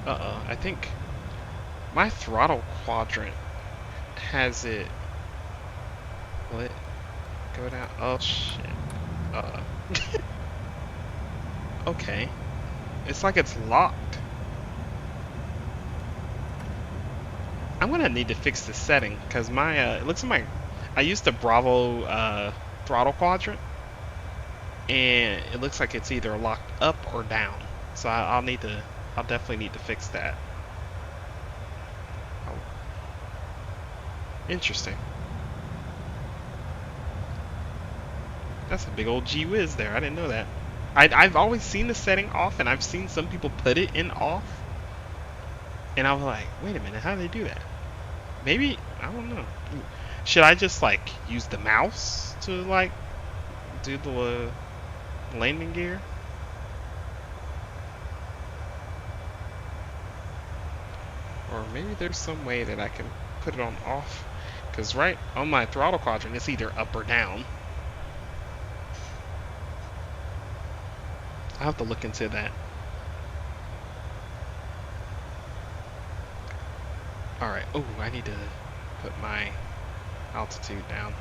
S1: Uh-oh, I think my throttle quadrant has it... Will it go down? Oh, shit. Okay. It's like it's locked. I'm gonna need to fix the setting, because my, it looks like I used the Bravo, throttle quadrant, and it looks like it's either locked up or down. So I'll definitely need to fix that. Oh. Interesting. That's a big old gee whiz there. I didn't know that. I've always seen the setting off, and I've seen some people put it in off. And I was like, wait a minute, how do they do that? Maybe, I don't know. Should I just like use the mouse to like do the landing gear? Or maybe there's some way that I can put it on off. Because right on my throttle quadrant, it's either up or down. I'll have to look into that. Alright, oh, I need to put my altitude down.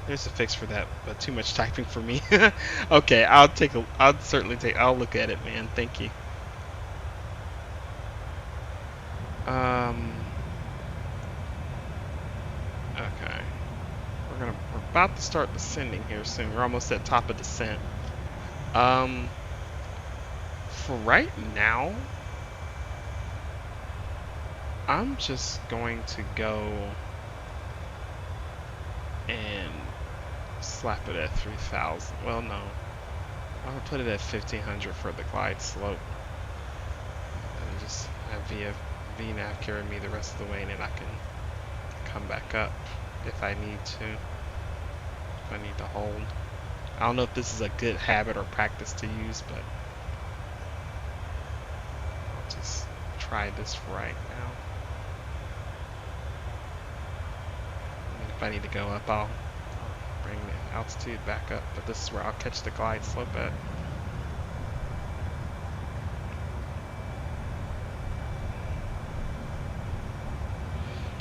S1: There's a fix for that, but too much typing for me. Okay, I'll look at it, man. Thank you. Okay. We're about to start descending here soon. We're almost at top of descent. For right now, I'm just going to go and slap it at 3,000. Well, no. I'll put it at 1,500 for the glide slope. And just have VNAV carry me the rest of the way, and then I can come back up if I need to. If I need to hold. I don't know if this is a good habit or practice to use, but I'll just try this right now. And if I need to go up, I'll bring the altitude back up, but this is where I'll catch the glide slope at.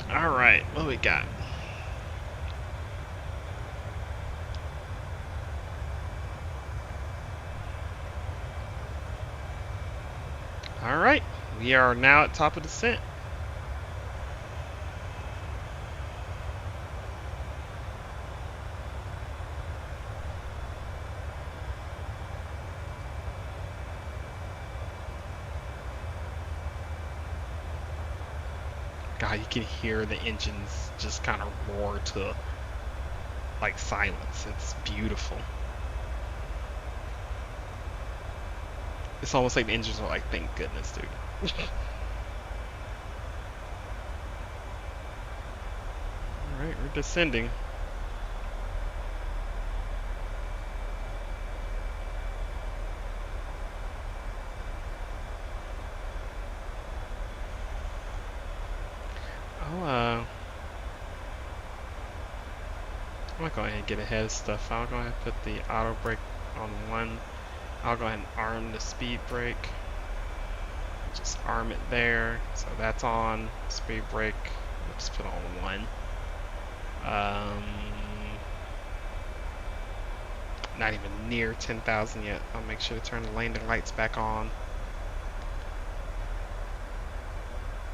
S1: Alright, what do we got? Alright, we are now at top of descent. God, you can hear the engines just kind of roar to like silence. It's beautiful. It's almost like the engines are like, thank goodness, dude. Alright, we're descending. I'm gonna go ahead and get ahead of stuff. I'll go ahead and put the auto brake on 1. I'll go ahead and arm the speed brake. Just arm it there. So that's on. Speed brake. Let's put on 1. Not even near 10,000 yet. I'll make sure to turn the landing lights back on.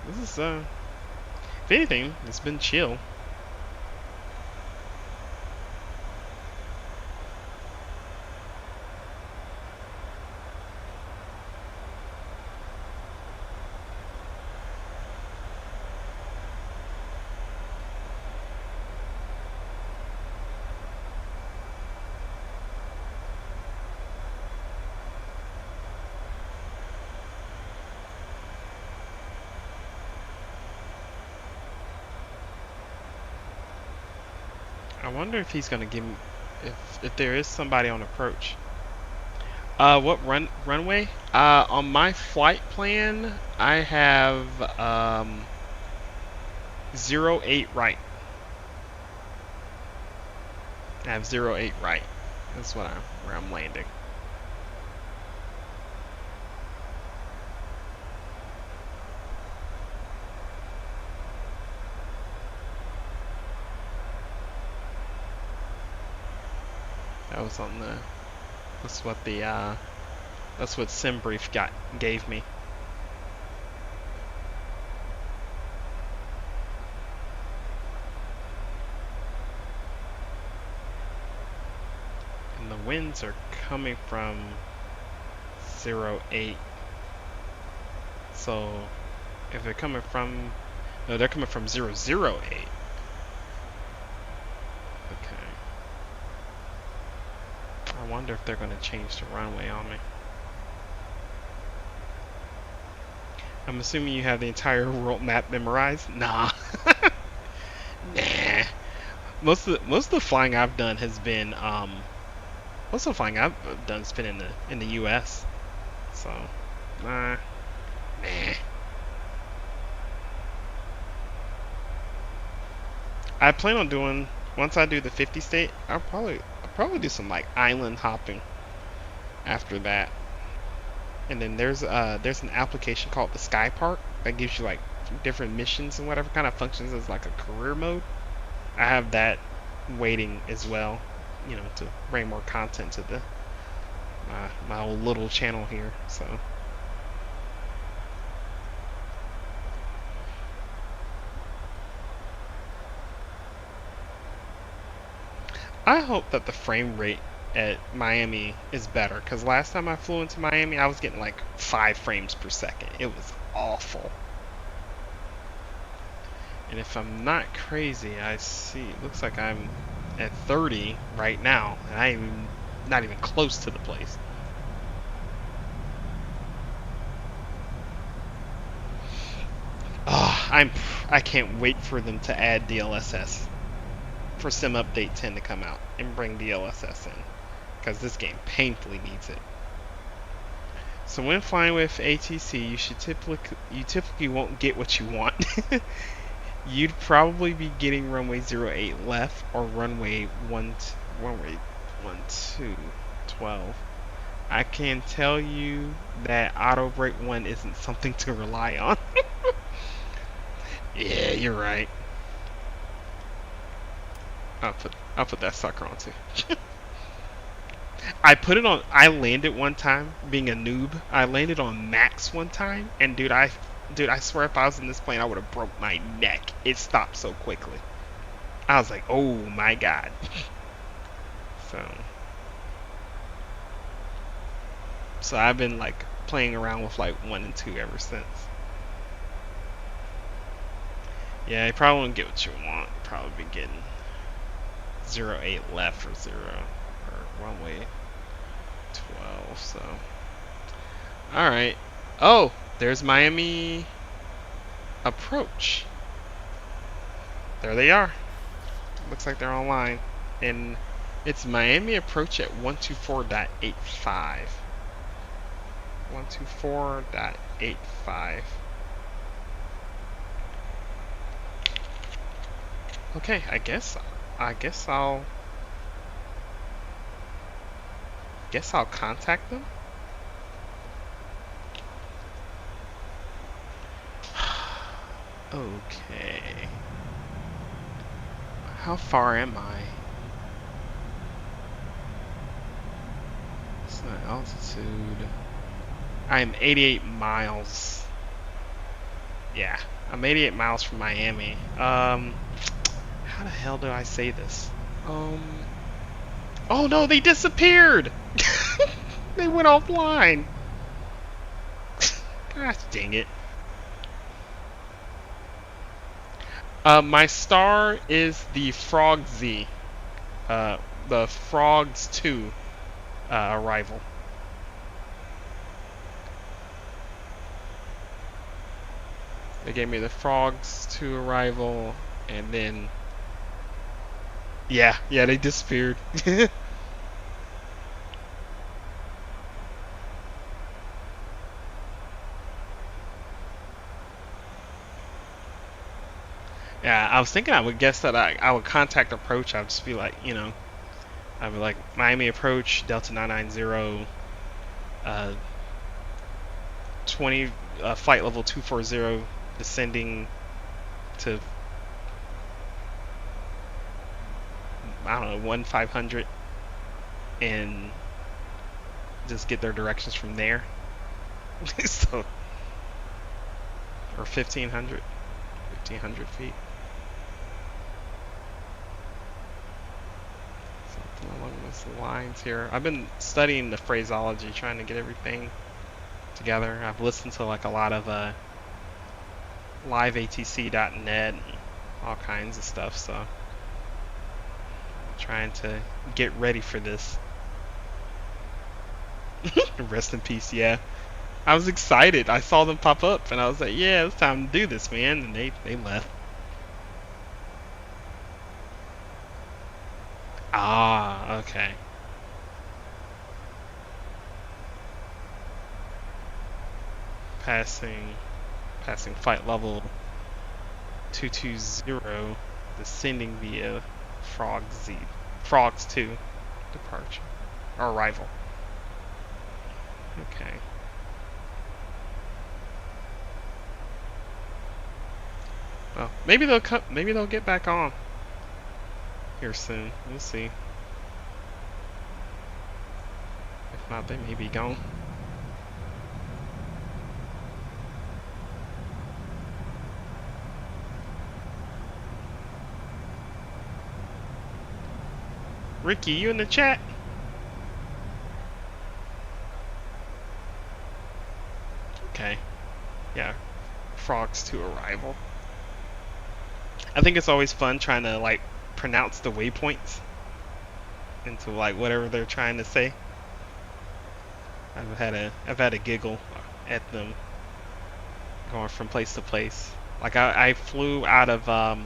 S1: This is, if anything, it's been chill. I wonder if he's gonna give me, if there is somebody on approach. What runway? On my flight plan, I have 08 right. I have 08 right. That's where I'm landing. That was on the. That's what the. That's what SimBrief gave me. the winds are coming from 08. So if they're coming from, no, they're coming from 008. Okay. I wonder if they're going to change the runway on me. I'm assuming you have the entire world map memorized? Nah. Nah. Most of the flying I've done has been most of the flying I've done has been in the US. So nah. I plan on doing, once I do the 50 state, I'll probably do some like island hopping after that. And then there's an application called the Sky Park that gives you like different missions and whatever, kind of functions as like a career mode. I have that waiting as well, you know, to bring more content to the my old little channel here. So I hope that the frame rate at Miami is better, because last time I flew into Miami I was getting like 5 frames per second. It was awful. And if I'm not crazy, I see it looks like I'm at 30 right now, and I'm not even close to the place. I can't wait for them to add DLSS, for Sim Update 10 to come out and bring DLSS in, because this game painfully needs it. So when flying with ATC, you typically won't get what you want. You'd probably be getting runway 08 left or runway 12. I can tell you that auto brake 1 isn't something to rely on. Yeah, you're right. I'll put that sucker on too. I landed one time, being a noob. I landed on max one time, and dude, I swear if I was in this plane, I would have broke my neck. It stopped so quickly. I was like, oh my god. So I've been like playing around with like 1 and 2 ever since. Yeah, you probably won't get what you want. You'll probably be getting 08 left or 0 or runway 12. So, all right. Oh, there's Miami approach. There they are. Looks like they're online, and it's Miami approach at 124.85. 124.85. Okay, I guess I'll contact them. Okay. How far am I? It's not altitude. I am 88 miles. Yeah, I'm 88 miles from Miami. How the hell do I say this? Oh no, they disappeared! They went offline. Gosh dang it. My star is the Frog Z. The Frogs 2 arrival. They gave me the Frogs 2 arrival, and then yeah, they disappeared. Yeah, I was thinking I would guess that I would contact approach. I'd just be like, you know, I'd be like Miami approach Delta 990, 20 flight level 240 descending to, I don't know, 1500, and just get their directions from there. So, or 1500 feet. Something along those lines here. I've been studying the phraseology, trying to get everything together. I've listened to like a lot of liveatc.net and all kinds of stuff, so I'm trying to get ready for this. Rest in peace, yeah. I was excited. I saw them pop up and I was like, yeah, it's time to do this, man. And they left. Ah, okay. Passing flight level 220, descending via Frogs 2, departure, or arrival. Okay. Well, maybe they'll come. Maybe they'll get back on here soon. We'll see. If not, they may be gone. Ricky, you in the chat? Okay. Yeah. Frogs to arrival. I think it's always fun trying to like pronounce the waypoints into like whatever they're trying to say. I've had a giggle at them going from place to place. Like I flew out of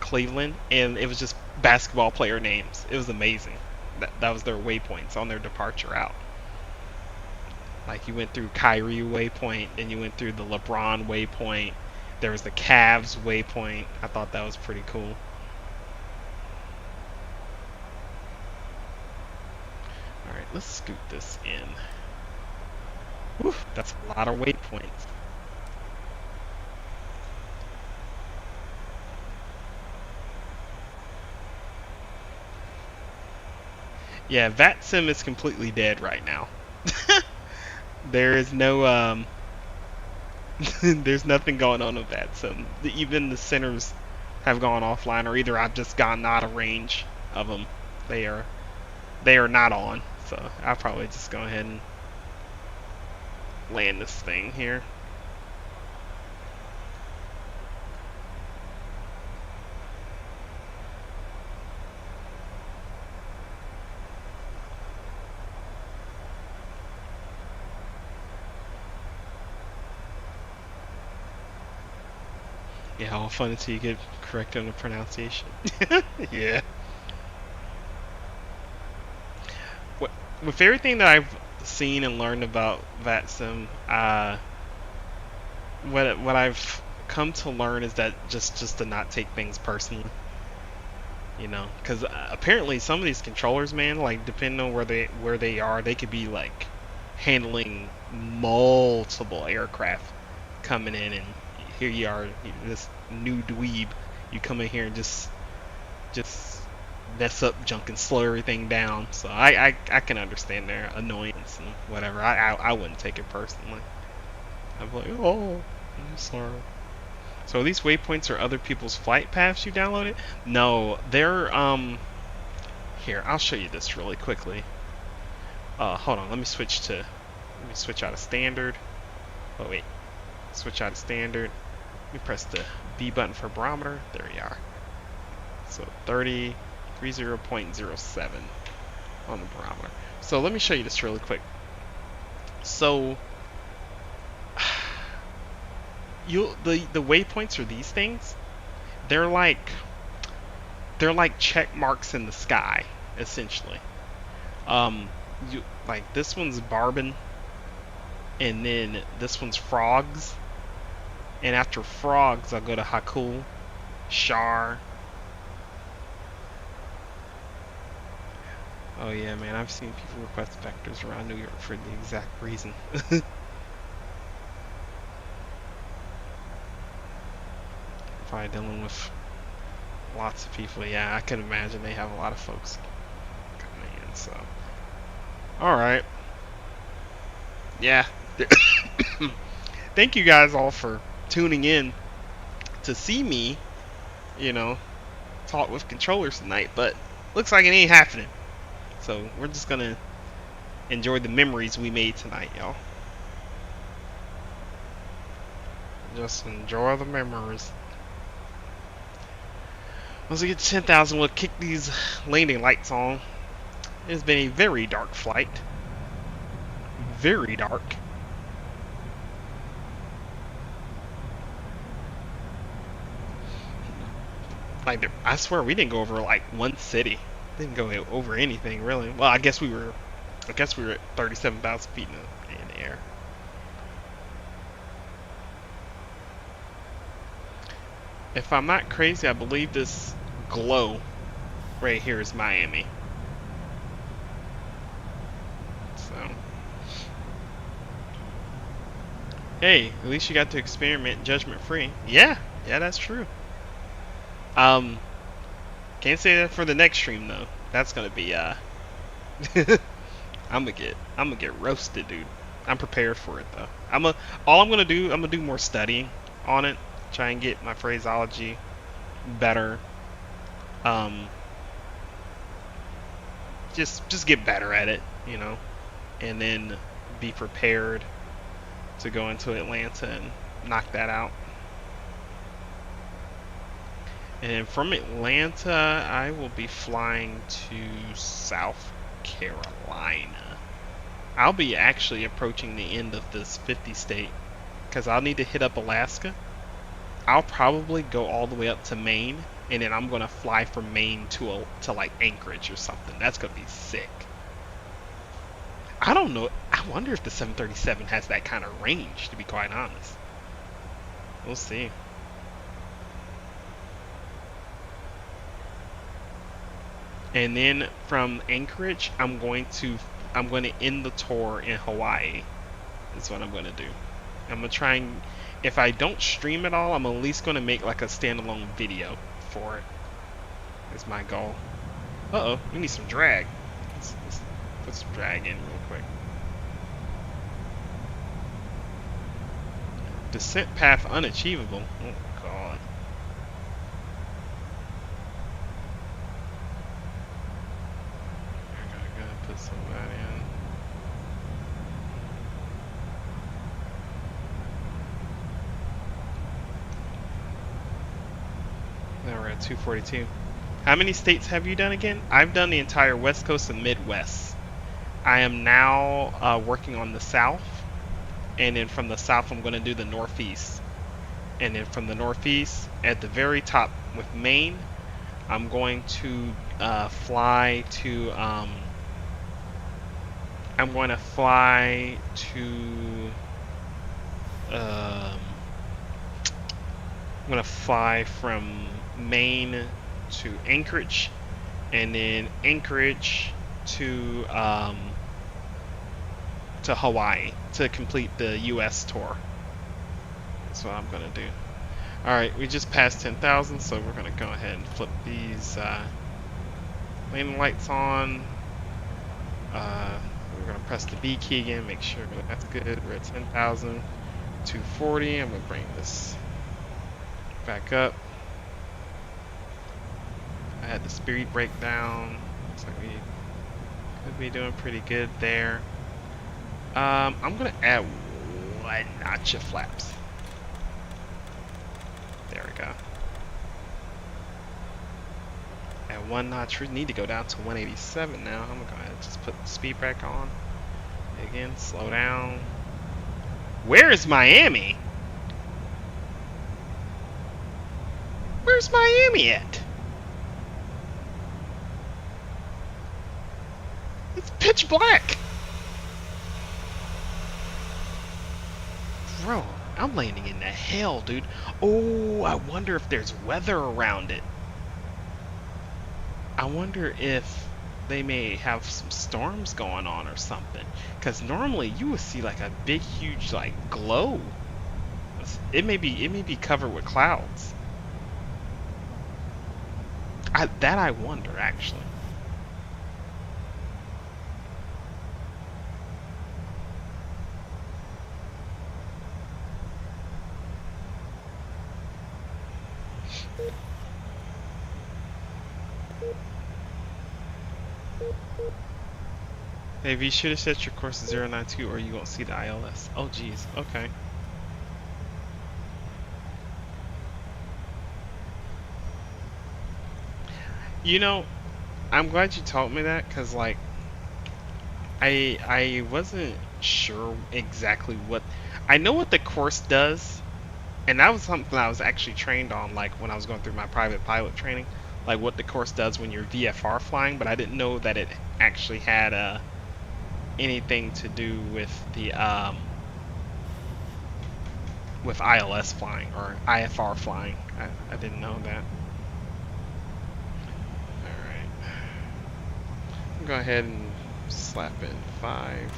S1: Cleveland and it was just basketball player names. It was amazing. That was their waypoints on their departure route. Like you went through Kyrie waypoint, and you went through the LeBron waypoint. There was the Cavs waypoint. I thought that was pretty cool. Alright, let's scoot this in. Whew, that's a lot of waypoints. Yeah, VATSIM is completely dead right now. There is no there's nothing going on with VATSIM. Even the centers have gone offline, or either I've just gotten out of range of them. They are not on. So I'll probably just go ahead and land this thing here. Yeah, all fun until you get correct on the pronunciation. Yeah. With everything that I've seen and learned about VATSIM, what I've come to learn is that just to not take things personally. You know, because apparently some of these controllers, man, like depending on where they are, they could be like handling multiple aircraft coming in, and here you are, this new dweeb, you come in here and just mess up junk and slow everything down. So I can understand their annoyance and whatever. I wouldn't take it personally. I'm like, oh, I'm sorry. So these waypoints are other people's flight paths you downloaded? No, they're here, I'll show you this really quickly. Hold on, let me switch out of standard. Oh wait. Switch out of standard. Let me press the B button for barometer. There we are. So 30.07 on the barometer. So let me show you this really quick. So the waypoints are these things. They're like check marks in the sky, essentially. Like this one's Barbin, and then this one's Frogs, and after Frogs I'll go to Hakul, Shar. Oh yeah, man, I've seen people request vectors around New York for the exact reason. Probably dealing with lots of people. Yeah, I can imagine they have a lot of folks coming in. So, all right, yeah. Thank you guys all for tuning in to see me, you know, talk with controllers tonight. But looks like it ain't happening. So we're just gonna enjoy the memories we made tonight, y'all. Just enjoy the memories. Once we get to 10,000, we'll kick these landing lights on. It's been a very dark flight. Very dark. Like, I swear we didn't go over like one city. Didn't go over anything really. Well, I guess we were at 37,000 feet in the air. If I'm not crazy, I believe this glow right here is Miami. So, hey, at least you got to experiment judgment free. Yeah, that's true. Can't say that for the next stream though. That's gonna be I'm gonna get roasted, dude. I'm prepared for it though. I'm gonna do more studying on it. Try and get my phraseology better. Just get better at it, you know, and then be prepared to go into Atlanta and knock that out. And from Atlanta, I will be flying to South Carolina. I'll be actually approaching the end of this 50 state because I'll need to hit up Alaska. I'll probably go all the way up to Maine, and then I'm gonna fly from Maine to like Anchorage or something. That's gonna be sick. I don't know. I wonder if the 737 has that kind of range, to be quite honest. We'll see. And then from Anchorage, I'm going to end the tour in Hawaii. That's what I'm going to do. I'm going to try and, if I don't stream it all, I'm at least going to make like a standalone video for it. Is my goal. Uh-oh, we need some drag. Let's put some drag in real quick. Descent path unachievable. Oh, God. Put some of that in. Now we're at 242. How many states have you done again? I've done the entire West Coast and Midwest. I am now working on the South. And then from the South, I'm going to do the Northeast. And then from the Northeast, at the very top with Maine, I'm going to fly to... I'm going to fly to I'm going to fly from Maine to Anchorage, and then Anchorage to Hawaii to complete the US tour. That's what I'm going to do. Alright, we just passed 10,000, so we're going to go ahead and flip these landing lights on. We're going to press the B key again, make sure that's good. We're at 10,000, 240. I'm going to bring this back up. I had the speed breakdown. Looks like we could be doing pretty good there. I'm going to add one notch of flaps. There we go. At one notch, we need to go down to 187 now. I'm going to go ahead and just put the speed back on. Again, slow down. Where is Miami? Where's Miami at? It's pitch black. Bro, I'm landing in the hell, dude. Oh, I wonder if there's weather around it. I wonder if they may have some storms going on or something. Because normally you would see like a big, huge like glow. It may be covered with clouds. I wonder actually. Hey, you should have set your course to 092 or you won't see the ILS. Oh, geez. Okay. You know, I'm glad you taught me that because, like, I wasn't sure exactly what. I know what the course does, and that was something I was actually trained on, like when I was going through my private pilot training, like what the course does when you're VFR flying. But I didn't know that it actually had anything to do with ILS flying or IFR flying. I didn't know that. All right, go ahead and slap in 5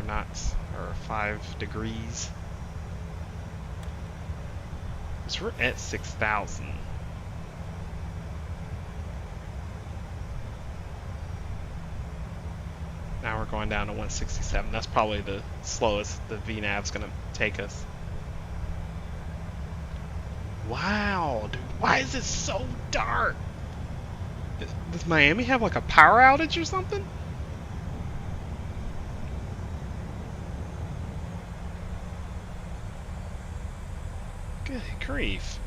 S1: knots or 5 degrees. So we're at 6,000. Now we're going down to 167. That's probably the slowest the VNAV's gonna take us. Wow, dude, why is it so dark? Does Miami have like a power outage or something? Good grief.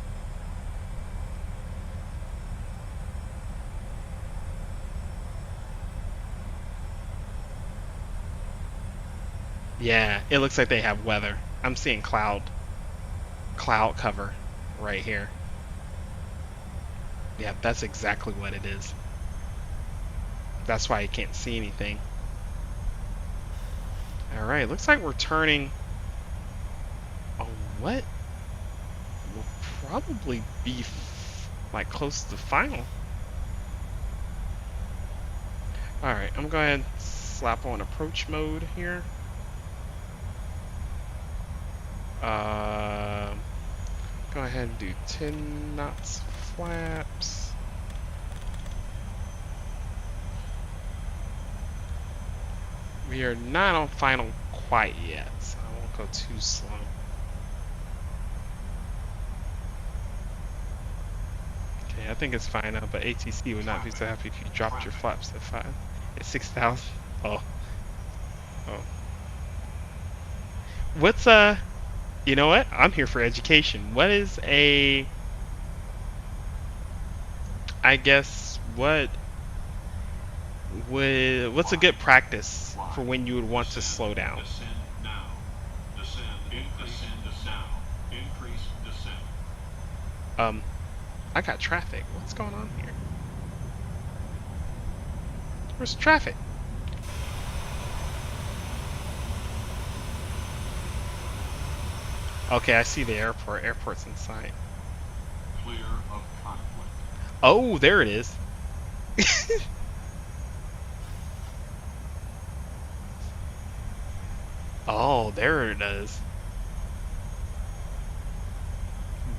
S1: Yeah, it looks like they have weather. I'm seeing cloud cover right here. Yeah, that's exactly what it is. That's why you can't see anything. Alright, looks like we're turning. Oh, what? We'll probably be like close to the final. Alright, I'm going to go ahead and slap on approach mode here. Go ahead and do 10 knots flaps. We are not on final quite yet, so I won't go too slow. Okay, I think it's fine now, but ATC would not be so happy if you dropped your flaps at 6,000. Oh. Oh. What's you know what? I'm here for education. What is I guess what's a good practice for when you would want to slow down?
S2: Descend now. Descend. Descend now. Increase descent.
S1: I got traffic. What's going on here? Where's traffic? Okay, I see the airport. Airport's in sight.
S2: Clear of conflict.
S1: Oh, there it is. Oh, there it is.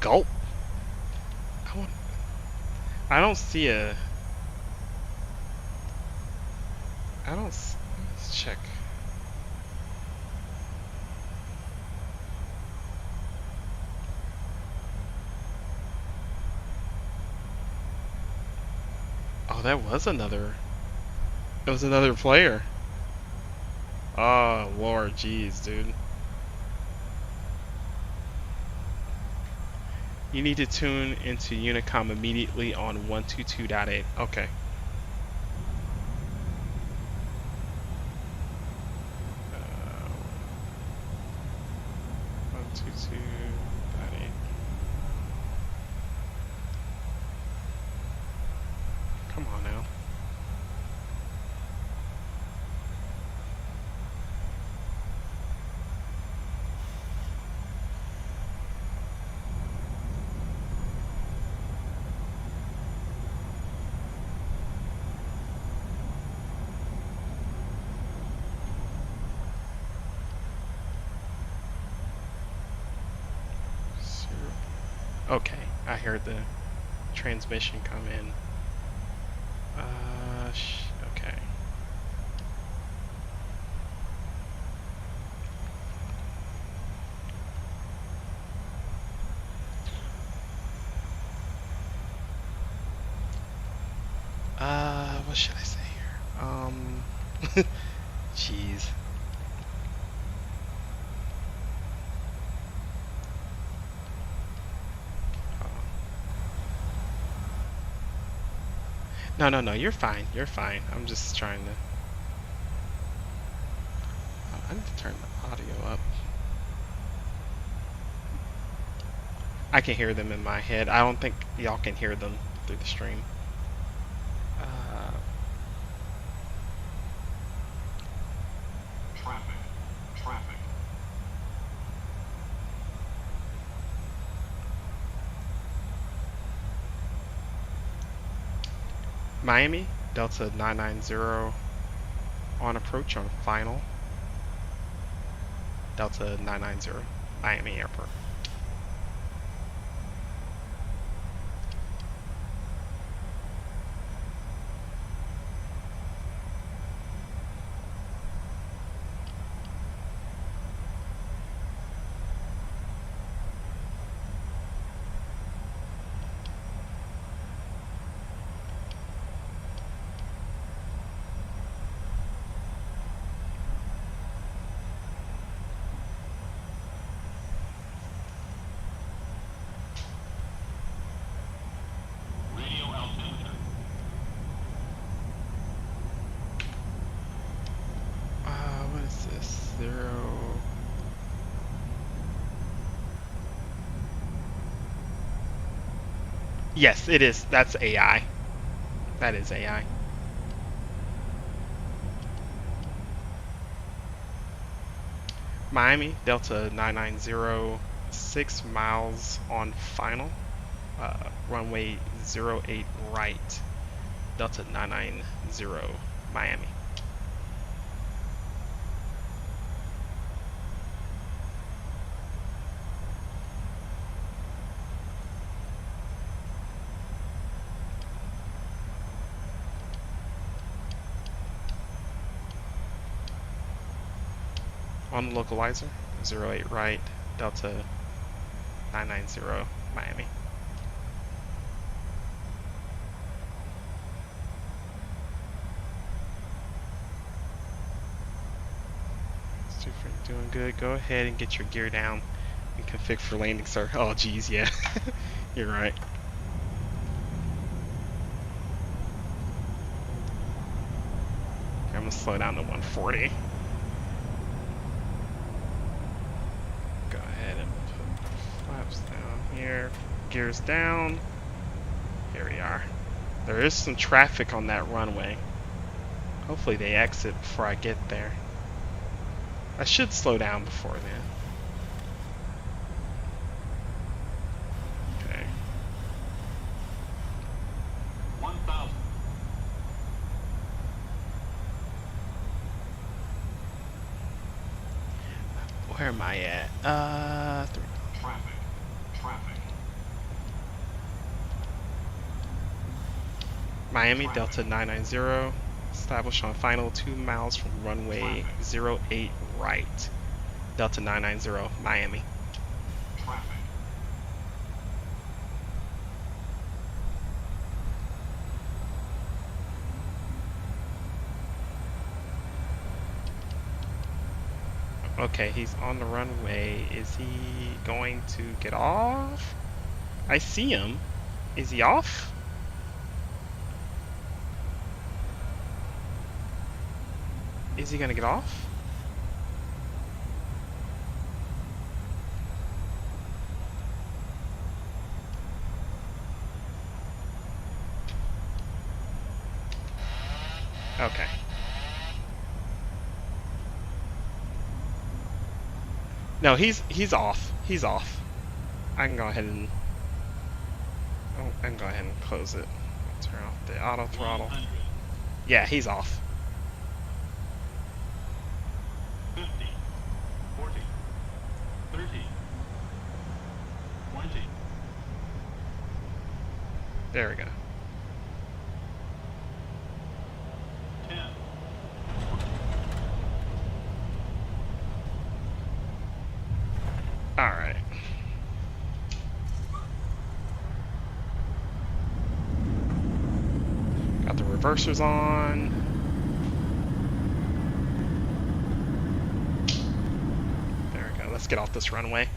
S1: Gulp. I don't see a. Let's check. Oh, that was another. It was another player. Oh, Lord, jeez, dude. You need to tune into Unicom immediately on 122.8. Okay. Uh, 122.8. Come on now. Okay, I heard the transmission come in. Okay. What should I say here? Jeez. No, no, no, you're fine. You're fine. I'm just trying to... Oh, I need to turn the audio up. I can hear them in my head. I don't think y'all can hear them through the stream.
S2: Traffic. Traffic.
S1: Miami, Delta 990 on approach on final. Delta 990, Miami Airport.
S2: Radio altimeter.
S1: What is this? 0. Yes, it is. That's AI. That is AI. Miami, Delta 990, 6 miles on final. Runway 08 right. Delta 990, Miami. On the localizer, 08 right, Delta 990, Miami. Super, doing good. Go ahead and get your gear down and config for landing, sir. Oh, geez, yeah. You're right. I'm gonna slow down to 140. Go ahead and put the flaps down here. Gears down. Here we are. There is some traffic on that runway. Hopefully they exit before I get there. I should slow down before then. Okay.
S2: 1,000.
S1: Where am I at? 3.
S2: Traffic. Traffic.
S1: Miami, Delta 990. Established on final 2 miles from runway 08 right. Delta 990, Miami.
S2: Traffic.
S1: Okay, he's on the runway. Is he going to get off? I see him. Is he off? Is he gonna get off? Okay. No, he's off. He's off. I can go ahead and close it. Turn off the auto throttle.
S2: 100.
S1: Yeah, he's off.
S2: 50. 40. 30. 20.
S1: There we go.
S2: 10.
S1: All right. Got the reversers on. get off this runway.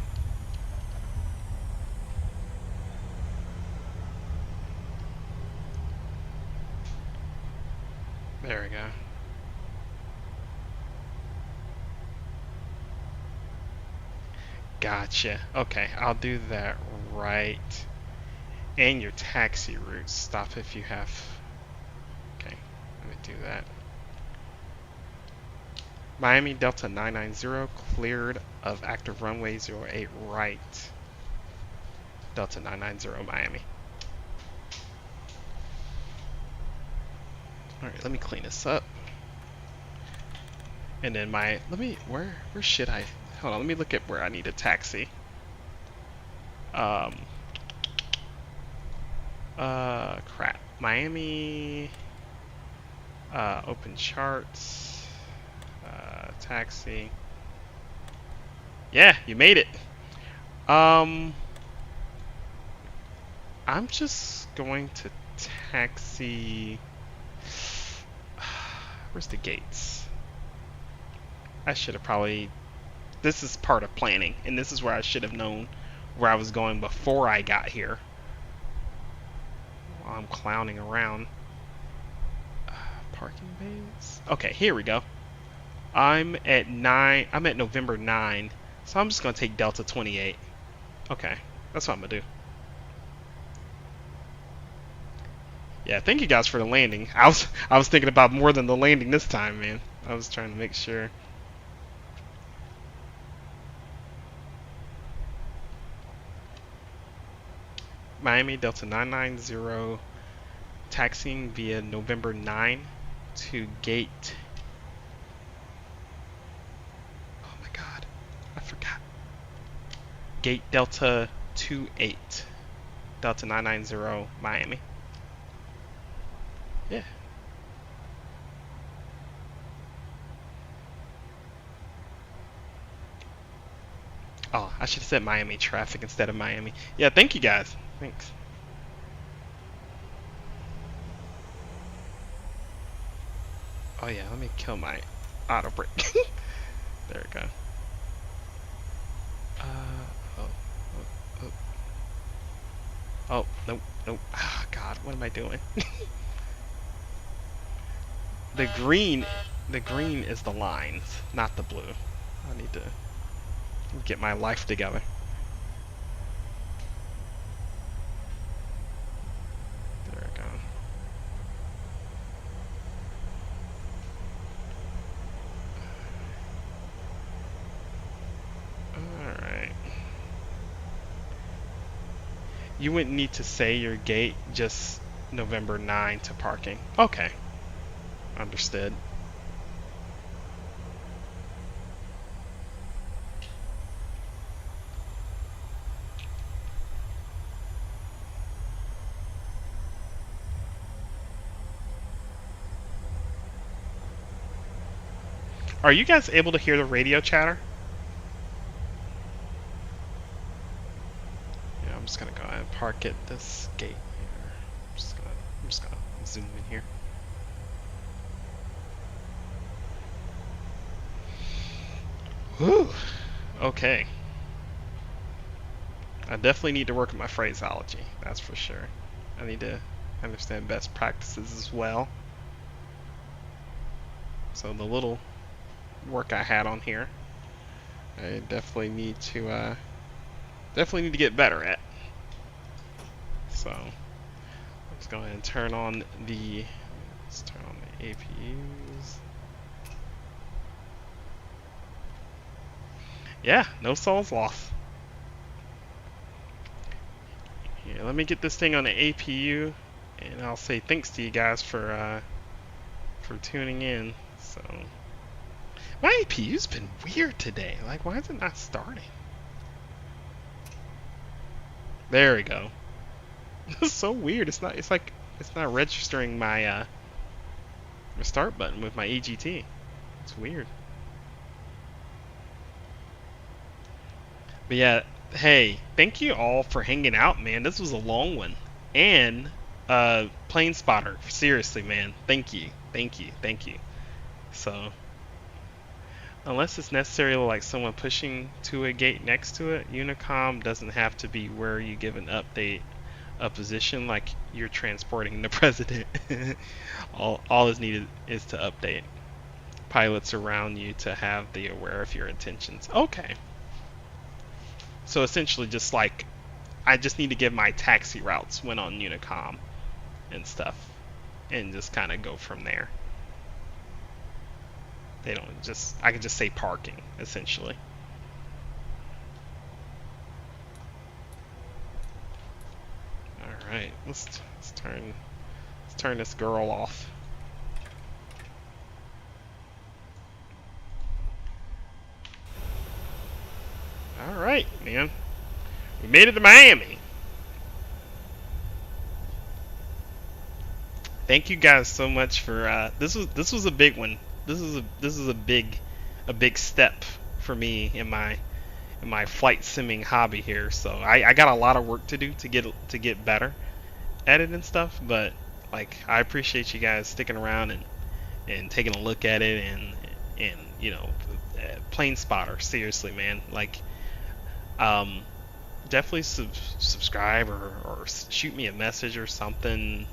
S1: There we go. Gotcha. Okay, I'll do that right. And your taxi route. Stop if you have... Okay, let me do that. Miami Delta 990 cleared of active runway 08 right. Delta 990 Miami. Alright, let me clean this up. And then where should I, hold on, let me look at where I need a taxi. Crap. Miami, open charts, taxi. Yeah, you made it. I'm just going to taxi. Where's the gates? I should have probably. This is part of planning, and this is where I should have known where I was going before I got here. While I'm clowning around. Parking bays. Okay, here we go. I'm at November 9, so I'm just gonna take Delta 28. Okay, that's what I'm gonna do. Yeah, thank you guys for the landing. I was thinking about more than the landing this time, man. I was trying to make sure. Miami Delta 990 taxiing via November 9 to gate. Oh my god, I forgot. Gate Delta 28. Delta 990 Miami. Yeah. Oh, I should have said Miami traffic instead of Miami. Yeah, thank you guys. Thanks. Oh yeah, let me kill my auto brake. There we go. Oh, nope, nope. Oh, God, what am I doing? The green is the lines, not the blue. I need to get my life together. There we go. Alright. You wouldn't need to say your gate, just November 9 to parking. Okay. Understood. Are you guys able to hear the radio chatter? Yeah, I'm just gonna go ahead and park at this gate here. I'm just gonna zoom in here. Whew. Okay. I definitely need to work on my phraseology, that's for sure. I need to understand best practices as well. So the little work I had on here, I definitely need to get better at. So let's go ahead and turn on the APUs. Yeah, no souls lost. Here, let me get this thing on the APU, and I'll say thanks to you guys for tuning in. So my APU's been weird today. Like, why is it not starting? There we go. It's so weird. It's not registering my start button with my EGT. It's weird. But yeah, hey, thank you all for hanging out, man. This was a long one. And Plane Spotter, seriously, man. Thank you. So unless it's necessary, like someone pushing to a gate next to it, Unicom doesn't have to be where you give an update a position like you're transporting the president. All is needed is to update pilots around you to have the aware of your intentions. Okay. So essentially just like I just need to give my taxi routes when on Unicom and stuff and just kind of go from there. They don't just I can just say parking essentially. All right, let's turn this girl off. All right, man. We made it to Miami. Thank you guys so much for this was a big one. This is a big step for me in my flight simming hobby here. So I got a lot of work to do to get better at it and stuff, but like I appreciate you guys sticking around and taking a look at it and you know, plane spotter, seriously, man. Like definitely subscribe or shoot me a message or something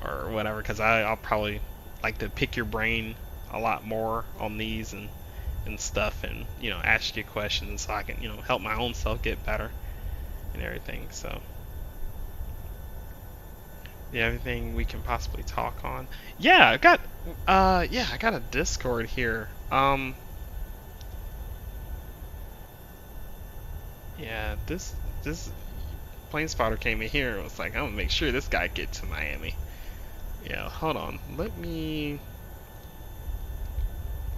S1: or whatever, because I'll probably like to pick your brain a lot more on these and stuff, and you know, ask you questions so I can, you know, help my own self get better and everything. So yeah, everything we can possibly talk on. Yeah, I got a Discord here. Yeah, this plane spotter came in here and was like, I'm gonna make sure this guy gets to Miami. Yeah, hold on.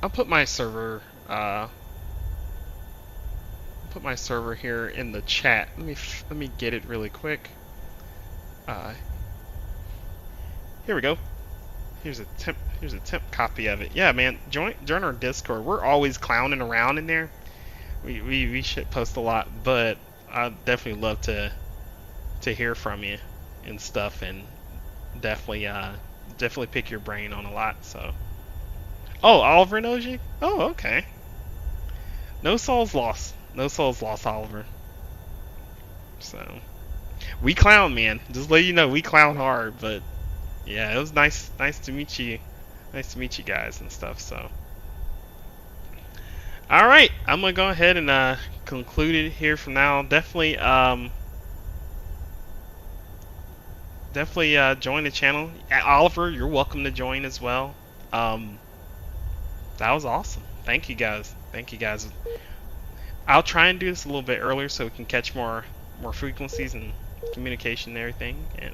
S1: I'll put my server here in the chat. Let me get it really quick. Here we go. Here's a temp copy of it. Yeah, man, join our Discord. We're always clowning around in there. We should post a lot, but I'd definitely love to hear from you and stuff, and definitely pick your brain on a lot. So, oh, Oliver knows you. Oh, okay. No souls lost. No souls lost, Oliver. So, we clown, man. Just let you know, we clown hard. But yeah, it was nice to meet you. Nice to meet you guys and stuff. So, all right, I'm gonna go ahead and conclude it here from now. Definitely join the channel. Oliver, you're welcome to join as well. That was awesome. Thank you guys. I'll try and do this a little bit earlier so we can catch more frequencies and communication and everything, and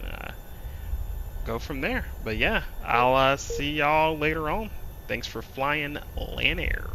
S1: go from there. But yeah, I'll see y'all later on. Thanks for flying Lan-Air.